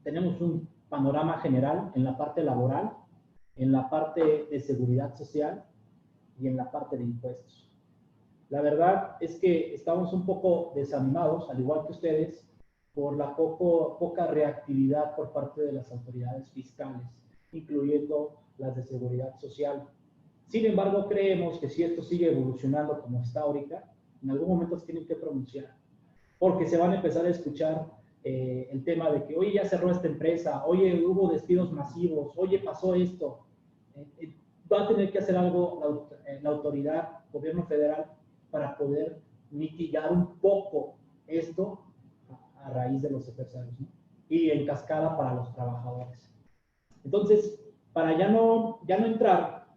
tenemos un panorama general en la parte laboral, en la parte de seguridad social y en la parte de impuestos. La verdad es que estamos un poco desanimados, al igual que ustedes, por la poca reactividad por parte de las autoridades fiscales, incluyendo las de seguridad social. Sin embargo, creemos que si esto sigue evolucionando como está ahorita, en algún momento se tienen que pronunciar, porque se van a empezar a escuchar el tema de que, oye, ya cerró esta empresa, oye, hubo despidos masivos, oye, pasó esto. Va a tener que hacer algo la autoridad, gobierno federal, para poder mitigar un poco esto a raíz de los empresarios, ¿no? Y en cascada para los trabajadores. Entonces, para ya no entrar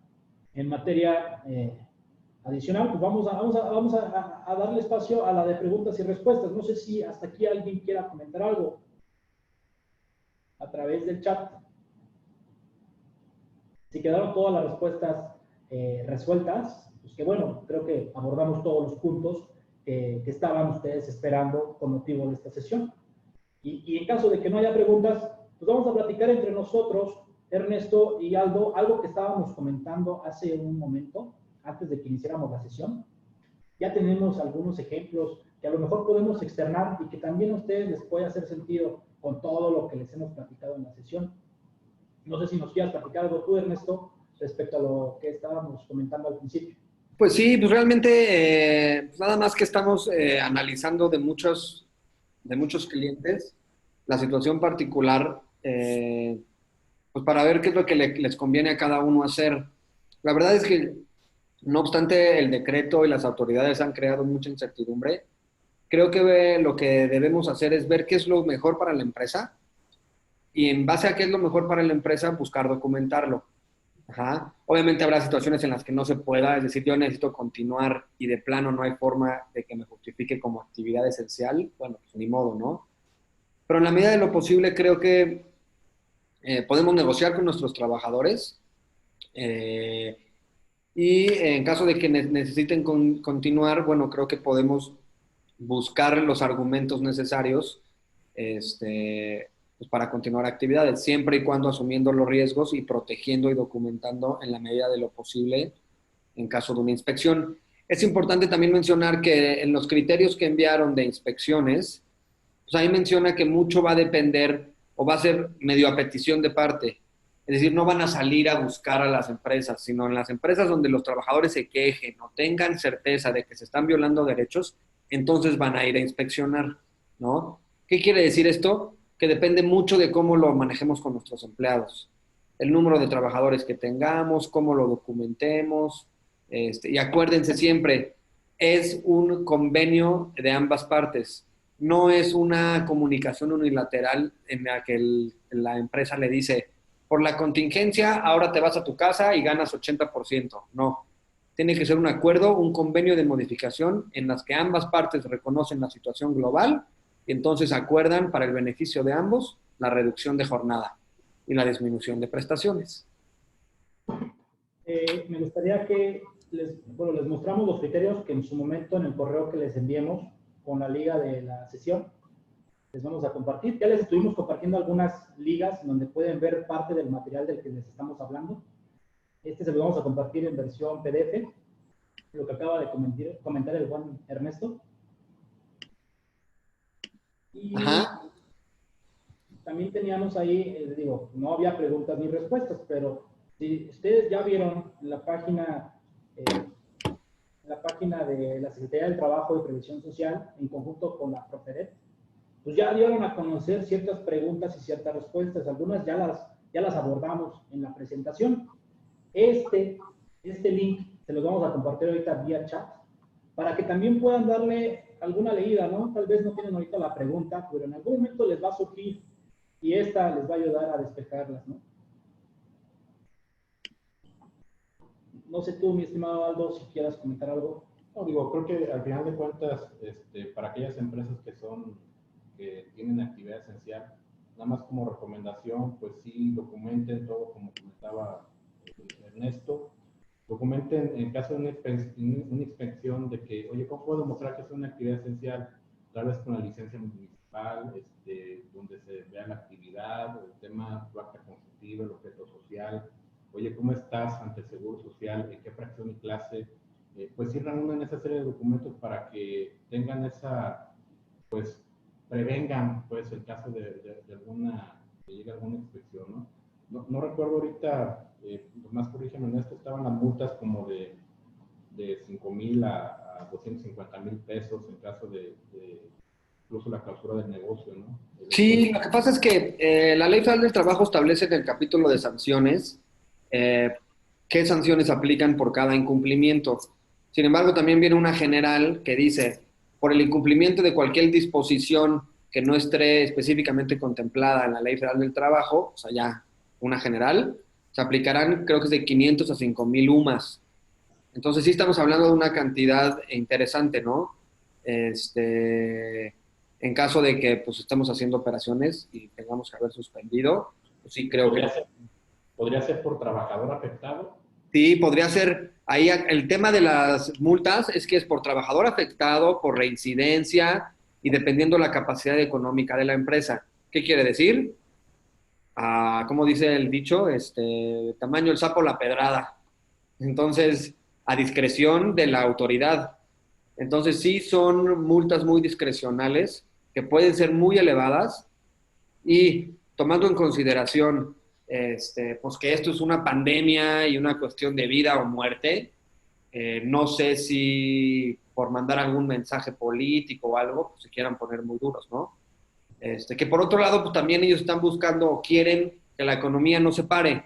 en materia adicional, pues vamos a darle espacio a la de preguntas y respuestas. No sé si hasta aquí alguien quiera comentar algo a través del chat. Si quedaron todas las respuestas resueltas, pues que bueno, creo que abordamos todos los puntos que estaban ustedes esperando con motivo de esta sesión. Y en caso de que no haya preguntas, pues vamos a platicar entre nosotros, Ernesto y Aldo, algo que estábamos comentando hace un momento, antes de que iniciáramos la sesión. Ya tenemos algunos ejemplos que a lo mejor podemos externar y que también a ustedes les puede hacer sentido con todo lo que les hemos platicado en la sesión. No sé si nos quieras platicar algo tú, Ernesto, respecto a lo que estábamos comentando al principio. Pues sí, pues realmente nada más que estamos analizando de muchos clientes la situación particular, pues para ver qué es lo que les conviene a cada uno hacer. La verdad es que, no obstante, el decreto y las autoridades han creado mucha incertidumbre. Creo que lo que debemos hacer es ver qué es lo mejor para la empresa y en base a qué es lo mejor para la empresa, buscar documentarlo. Ajá. Obviamente habrá situaciones en las que no se pueda, es decir, yo necesito continuar y de plano no hay forma de que me justifique como actividad esencial, bueno, pues ni modo, ¿no? Pero en la medida de lo posible creo que podemos negociar con nuestros trabajadores y en caso de que necesiten continuar, bueno, creo que podemos buscar los argumentos necesarios pues para continuar actividades, siempre y cuando asumiendo los riesgos y protegiendo y documentando en la medida de lo posible en caso de una inspección. Es importante también mencionar que en los criterios que enviaron de inspecciones, pues ahí menciona que mucho va a depender o va a ser medio a petición de parte. Es decir, no van a salir a buscar a las empresas, sino en las empresas donde los trabajadores se quejen o tengan certeza de que se están violando derechos, entonces van a ir a inspeccionar, ¿no? ¿Qué quiere decir esto? Que depende mucho de cómo lo manejemos con nuestros empleados. El número de trabajadores que tengamos, cómo lo documentemos. Y acuérdense siempre, es un convenio de ambas partes. No es una comunicación unilateral en la que la empresa le dice, por la contingencia, ahora te vas a tu casa y ganas 80%. No. tiene que ser un acuerdo, un convenio de modificación en las que ambas partes reconocen la situación global y entonces acuerdan para el beneficio de ambos la reducción de jornada y la disminución de prestaciones. Me gustaría que les mostramos los criterios que en su momento en el correo que les enviemos con la liga de la sesión les vamos a compartir. Ya les estuvimos compartiendo algunas ligas donde pueden ver parte del material del que les estamos hablando. Este se lo vamos a compartir en versión PDF, lo que acaba de comentar el buen Ernesto. Y también teníamos ahí, digo, no había preguntas ni respuestas, pero si ustedes ya vieron la página de la Secretaría del Trabajo y Previsión Social en conjunto con la Profedet, pues ya dieron a conocer ciertas preguntas y ciertas respuestas. Algunas ya las abordamos en la presentación. Este link se los vamos a compartir ahorita vía chat para que también puedan darle alguna leída, ¿no? Tal vez no tienen ahorita la pregunta, pero en algún momento les va a surgir y esta les va a ayudar a despejarlas, ¿no? No sé tú, mi estimado Aldo, si quieras comentar algo. No, digo, creo que al final de cuentas, para aquellas empresas que tienen actividad esencial, nada más como recomendación, pues sí, documenten todo, como comentaba Ernesto, documenten en caso de una inspección de que, oye, ¿cómo puedo demostrar que es una actividad esencial? Tal vez con la licencia municipal, donde se vea la actividad, el tema, tu acta constitutiva, el objeto social, oye, ¿cómo estás ante el Seguro Social? ¿En qué fracción y clase? Pues sí reúnen esa serie de documentos para que tengan pues, prevengan, pues, el caso de que llegue alguna inspección, ¿no? No recuerdo ahorita, más corrígeme en esto, estaban las multas como de 5,000 a 250,000 pesos en caso de incluso la clausura del negocio, ¿no? Sí, lo que pasa es que la Ley Federal del Trabajo establece en el capítulo de sanciones qué sanciones aplican por cada incumplimiento. Sin embargo, también viene una general que dice, por el incumplimiento de cualquier disposición que no esté específicamente contemplada en la Ley Federal del Trabajo, o sea, ya una general, se aplicarán, creo que es de 500 a 5,000 UMAS. Entonces sí estamos hablando de una cantidad interesante, ¿no? En caso de que pues estemos haciendo operaciones y tengamos que haber suspendido, pues sí creo que... ¿Podría ser por trabajador afectado? Sí, podría ser. Ahí el tema de las multas es que es por trabajador afectado, por reincidencia y dependiendo la capacidad económica de la empresa. ¿Qué quiere decir? ¿Cómo dice el dicho? Tamaño el sapo, la pedrada. Entonces, a discreción de la autoridad. Entonces, sí son multas muy discrecionales que pueden ser muy elevadas y tomando en consideración pues que esto es una pandemia y una cuestión de vida o muerte, no sé si por mandar algún mensaje político o algo, pues se quieran poner muy duros, ¿no? Que por otro lado, pues también ellos están buscando o quieren que la economía no se pare.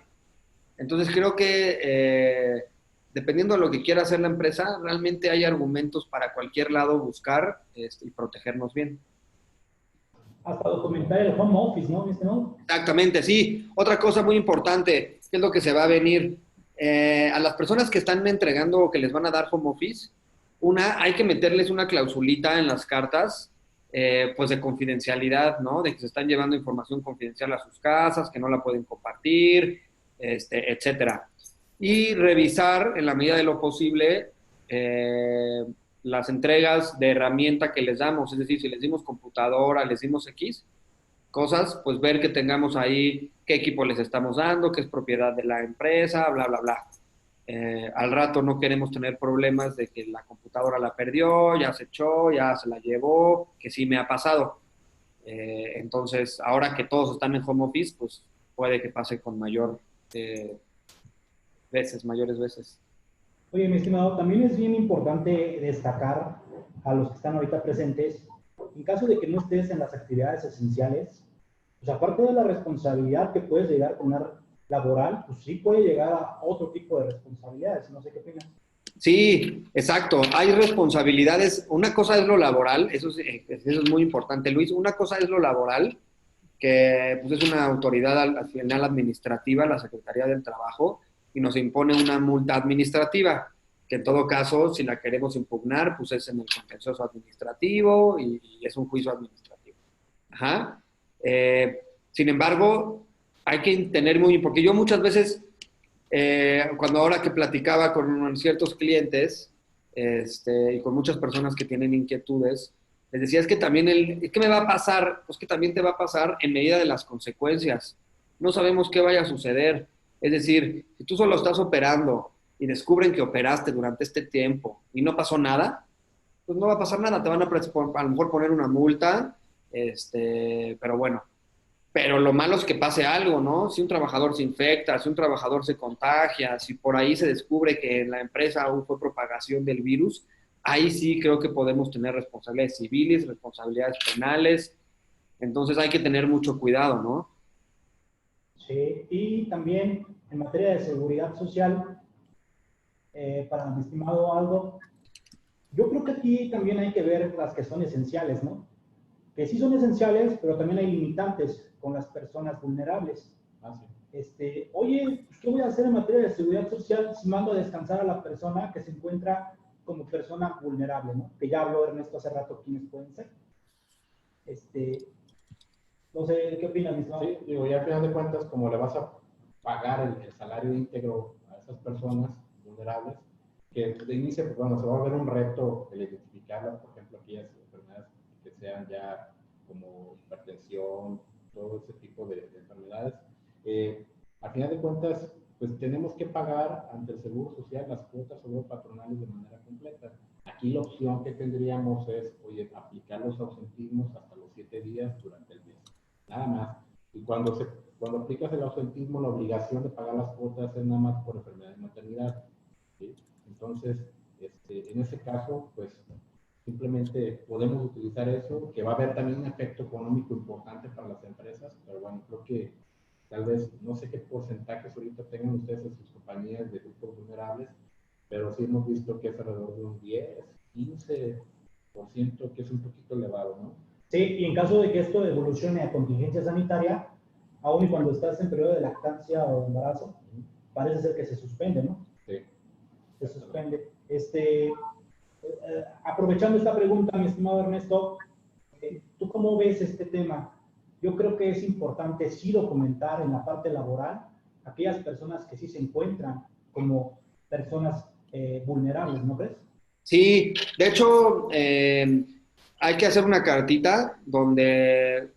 Entonces creo que dependiendo de lo que quiera hacer la empresa, realmente hay argumentos para cualquier lado buscar y protegernos bien. Hasta documentar el home office, ¿no? Exactamente, sí. Otra cosa muy importante, ¿qué es lo que se va a venir? A las personas que están entregando o que les van a dar home office, hay que meterles una clausulita en las cartas, pues de confidencialidad, ¿no? De que se están llevando información confidencial a sus casas, que no la pueden compartir, etcétera. Y revisar, en la medida de lo posible, las entregas de herramienta que les damos, es decir, si les dimos computadora, les dimos X cosas, pues ver que tengamos ahí qué equipo les estamos dando, qué es propiedad de la empresa, bla, bla, bla. Al rato no queremos tener problemas de que la computadora la perdió, ya se echó, ya se la llevó, que sí me ha pasado. Entonces, ahora que todos están en home office, pues puede que pase con mayores veces. Oye, mi estimado, también es bien importante destacar a los que están ahorita presentes, en caso de que no estés en las actividades esenciales, pues aparte de la responsabilidad que puedes llegar a tener laboral, pues sí puede llegar a otro tipo de responsabilidades, no sé qué opinas. Sí, exacto, hay responsabilidades, una cosa es lo laboral, eso es muy importante, Luis, una cosa es lo laboral, que pues es una autoridad al final administrativa, la Secretaría del Trabajo, y nos impone una multa administrativa. que en todo caso, si la queremos impugnar, pues es en el contencioso administrativo y es un juicio administrativo. Ajá. Sin embargo, hay que tener muy, porque yo muchas veces, cuando ahora que platicaba con ciertos clientes y con muchas personas que tienen inquietudes, les decía, es que también ¿qué me va a pasar? Pues que también te va a pasar en medida de las consecuencias. No sabemos qué vaya a suceder. Es decir, si tú solo estás operando y descubren que operaste durante este tiempo y no pasó nada, pues no va a pasar nada. Te van a lo mejor poner una multa, pero bueno. Pero lo malo es que pase algo, ¿no? Si un trabajador se infecta, si un trabajador se contagia, si por ahí se descubre que en la empresa aún fue propagación del virus, ahí sí creo que podemos tener responsabilidades civiles, responsabilidades penales. Entonces hay que tener mucho cuidado, ¿no? Sí, y también en materia de seguridad social, para mi estimado Aldo, yo creo que aquí también hay que ver las que son esenciales, ¿no? Que sí son esenciales, pero también hay limitantes con las personas vulnerables. Oye, ¿qué voy a hacer en materia de seguridad social si mando a descansar a la persona que se encuentra como persona vulnerable, ¿no? Que ya habló Ernesto hace rato quiénes pueden ser. No sé, ¿qué opinas, mi estimado? Sí, digo, ya al final de cuentas, como le vas a pagar el salario íntegro a esas personas vulnerables, que de inicio, pues bueno, se va a volver un reto el identificarlas, por ejemplo, aquellas enfermedades que sean ya como hipertensión, todo ese tipo de enfermedades. Al final de cuentas, pues tenemos que pagar ante el Seguro Social las cuotas sobre patronales de manera completa. Aquí la opción que tendríamos es, oye, aplicar los ausentismos hasta los 7 días durante el mes. Nada más. Y cuando aplicas el ausentismo, la obligación de pagar las cuotas es nada más por enfermedad de maternidad. ¿Sí? Entonces, en ese caso, pues simplemente podemos utilizar eso, que va a haber también un efecto económico importante para las empresas, pero bueno, creo que tal vez, no sé qué porcentajes ahorita tengan ustedes en sus compañías de grupos vulnerables, pero sí hemos visto que es alrededor de un 10, 15%, que es un poquito elevado, ¿no? Sí, y en caso de que esto evolucione a contingencia sanitaria, aún y cuando estás en periodo de lactancia o embarazo, parece ser que se suspende, ¿no? Sí. Se suspende. Aprovechando esta pregunta, mi estimado Ernesto, ¿tú cómo ves este tema? Yo creo que es importante sí documentar en la parte laboral aquellas personas que sí se encuentran como personas vulnerables, ¿no crees? Sí, de hecho, hay que hacer una cartita donde,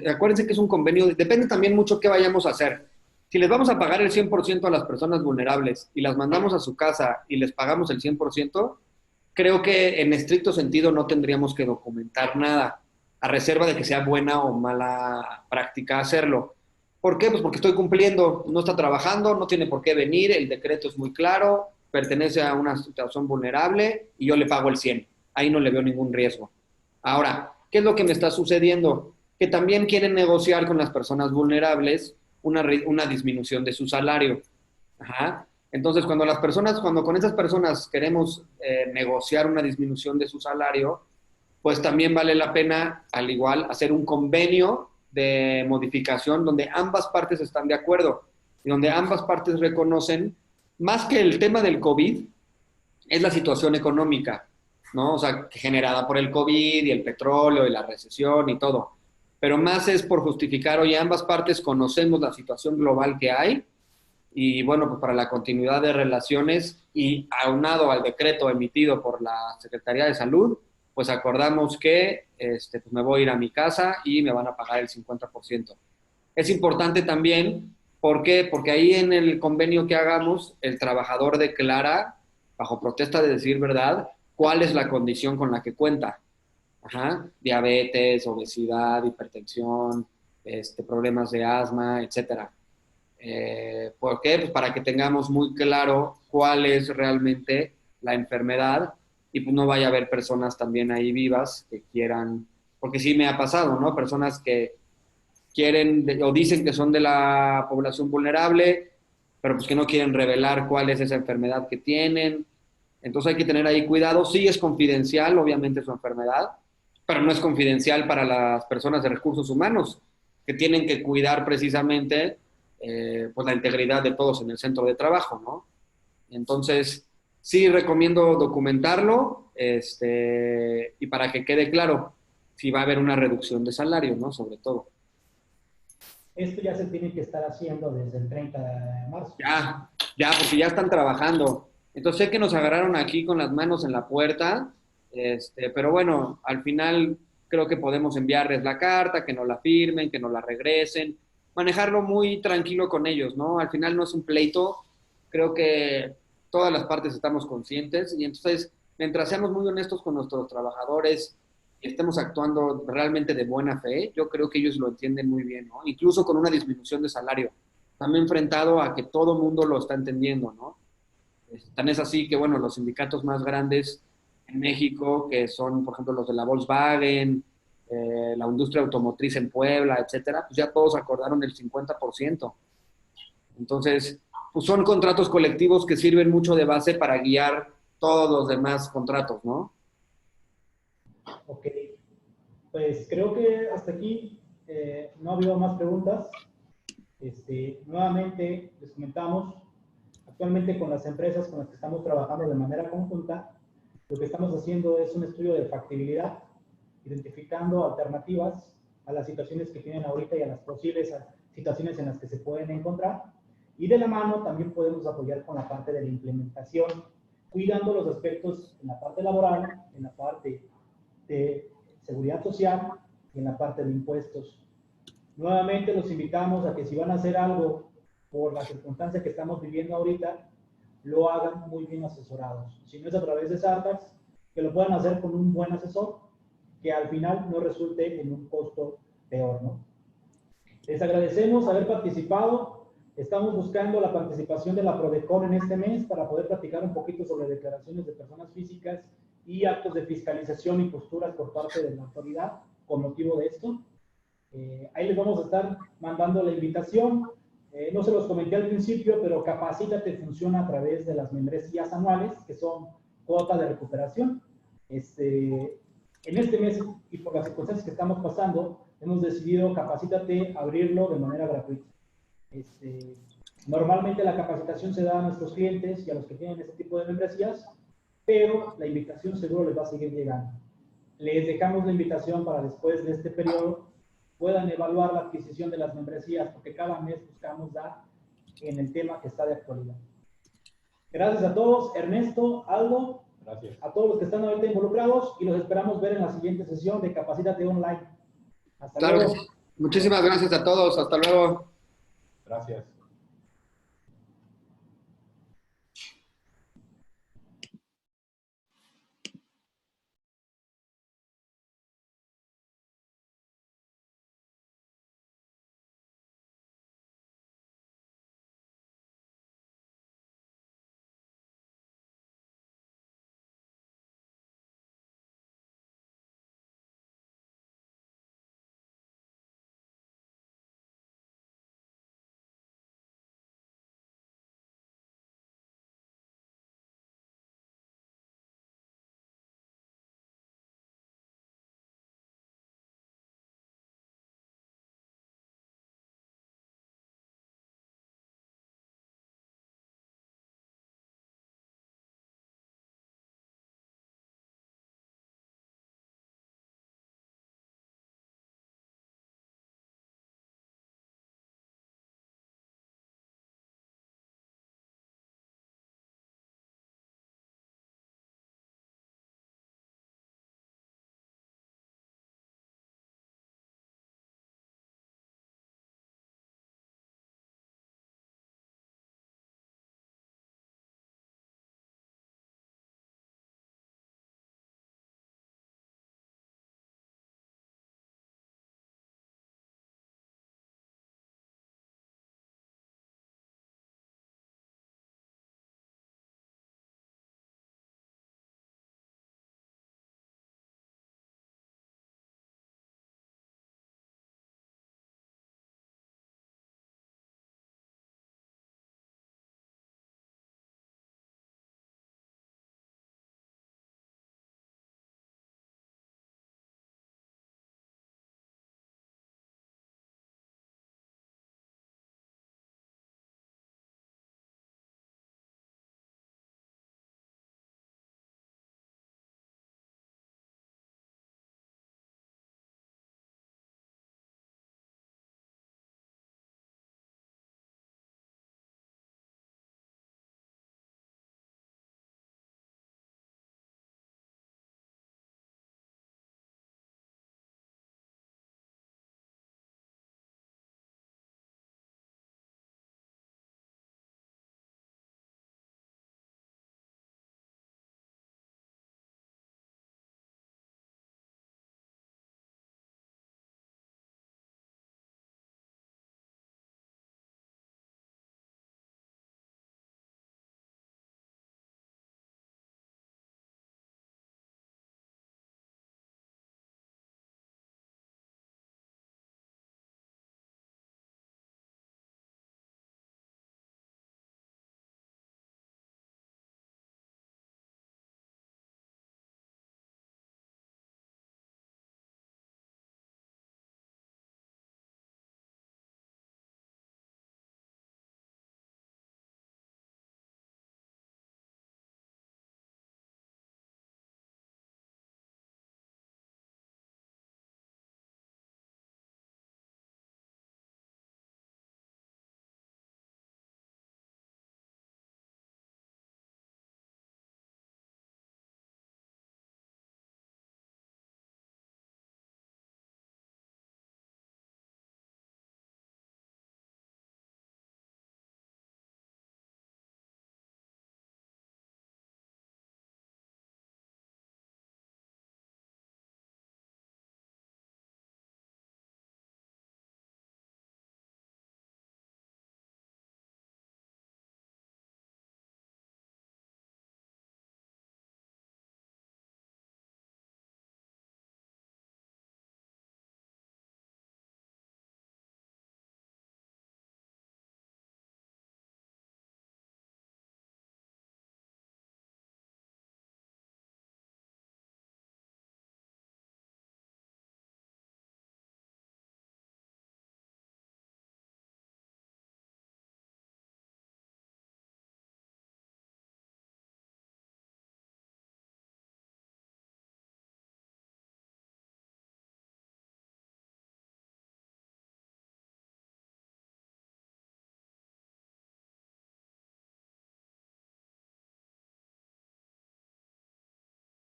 acuérdense que es un convenio, depende también mucho qué vayamos a hacer. Si les vamos a pagar el 100% a las personas vulnerables y las mandamos a su casa y les pagamos el 100%, creo que en estricto sentido no tendríamos que documentar nada, a reserva de que sea buena o mala práctica hacerlo. ¿Por qué? Pues porque estoy cumpliendo, no está trabajando, no tiene por qué venir, el decreto es muy claro, pertenece a una situación vulnerable y yo le pago el 100. Ahí no le veo ningún riesgo. Ahora, ¿qué es lo que me está sucediendo? Que también quieren negociar con las personas vulnerables una disminución de su salario. Ajá. Entonces, cuando con esas personas queremos negociar una disminución de su salario, pues también vale la pena, al igual, hacer un convenio de modificación donde ambas partes están de acuerdo y donde ambas partes reconocen, más que el tema del COVID, es la situación económica, ¿no? O sea, generada por el COVID y el petróleo y la recesión y todo. Pero más es por justificar, oye, ambas partes conocemos la situación global que hay y bueno, pues para la continuidad de relaciones y aunado al decreto emitido por la Secretaría de Salud, pues acordamos que pues me voy a ir a mi casa y me van a pagar el 50%. Es importante también, ¿por qué? Porque ahí en el convenio que hagamos, el trabajador declara, bajo protesta de decir verdad, cuál es la condición con la que cuenta. Ajá, diabetes, obesidad, hipertensión, problemas de asma, etcétera. ¿Por qué? Pues para que tengamos muy claro cuál es realmente la enfermedad y pues no vaya a haber personas también ahí vivas que quieran, porque sí me ha pasado, ¿no? Personas que quieren o dicen que son de la población vulnerable, pero pues que no quieren revelar cuál es esa enfermedad que tienen. Entonces hay que tener ahí cuidado. Sí es confidencial, obviamente, su enfermedad, pero no es confidencial para las personas de recursos humanos, que tienen que cuidar precisamente pues la integridad de todos en el centro de trabajo, ¿no? Entonces, sí recomiendo documentarlo, y para que quede claro si va a haber una reducción de salario, ¿no? Sobre todo. Esto ya se tiene que estar haciendo desde el 30 de marzo. Ya, porque ya están trabajando. Entonces sé que nos agarraron aquí con las manos en la puerta, pero bueno, al final creo que podemos enviarles la carta, que nos la firmen, que nos la regresen, manejarlo muy tranquilo con ellos, ¿no? Al final no es un pleito, creo que todas las partes estamos conscientes y entonces, mientras seamos muy honestos con nuestros trabajadores y estemos actuando realmente de buena fe, yo creo que ellos lo entienden muy bien, ¿no? Incluso con una disminución de salario. También enfrentado a que todo mundo lo está entendiendo, ¿no? Tan es así que, bueno, los sindicatos más grandes en México, que son, por ejemplo, los de la Volkswagen, la industria automotriz en Puebla, etcétera, pues ya todos acordaron el 50%. Entonces, pues son contratos colectivos que sirven mucho de base para guiar todos los demás contratos, ¿no? Ok, pues creo que hasta aquí no ha habido más preguntas. Nuevamente les comentamos, actualmente con las empresas con las que estamos trabajando de manera conjunta, lo que estamos haciendo es un estudio de factibilidad, identificando alternativas a las situaciones que tienen ahorita y a las posibles situaciones en las que se pueden encontrar. Y de la mano también podemos apoyar con la parte de la implementación, cuidando los aspectos en la parte laboral, en la parte de seguridad social y en la parte de impuestos. Nuevamente los invitamos a que si van a hacer algo por la circunstancia que estamos viviendo ahorita, lo hagan muy bien asesorados. Si no es a través de Sartax, que lo puedan hacer con un buen asesor, que al final no resulte en un costo peor, ¿no? Les agradecemos haber participado. Estamos buscando la participación de la Prodecon en este mes para poder platicar un poquito sobre declaraciones de personas físicas y actos de fiscalización y posturas por parte de la autoridad con motivo de esto. Ahí les vamos a estar mandando la invitación. No se los comenté al principio, pero Capacítate funciona a través de las membresías anuales, que son cuotas de recuperación. En este mes, y por las circunstancias que estamos pasando, hemos decidido Capacítate abrirlo de manera gratuita. Normalmente la capacitación se da a nuestros clientes y a los que tienen este tipo de membresías, pero la invitación seguro les va a seguir llegando. Les dejamos la invitación para después de este periodo puedan evaluar la adquisición de las membresías, porque cada mes buscamos dar en el tema que está de actualidad. Gracias a todos, Ernesto, Aldo, gracias a todos los que están ahorita involucrados y los esperamos ver en la siguiente sesión de Capacítate Online. Hasta Claro luego. que sí. Muchísimas gracias a todos. Hasta luego. Gracias.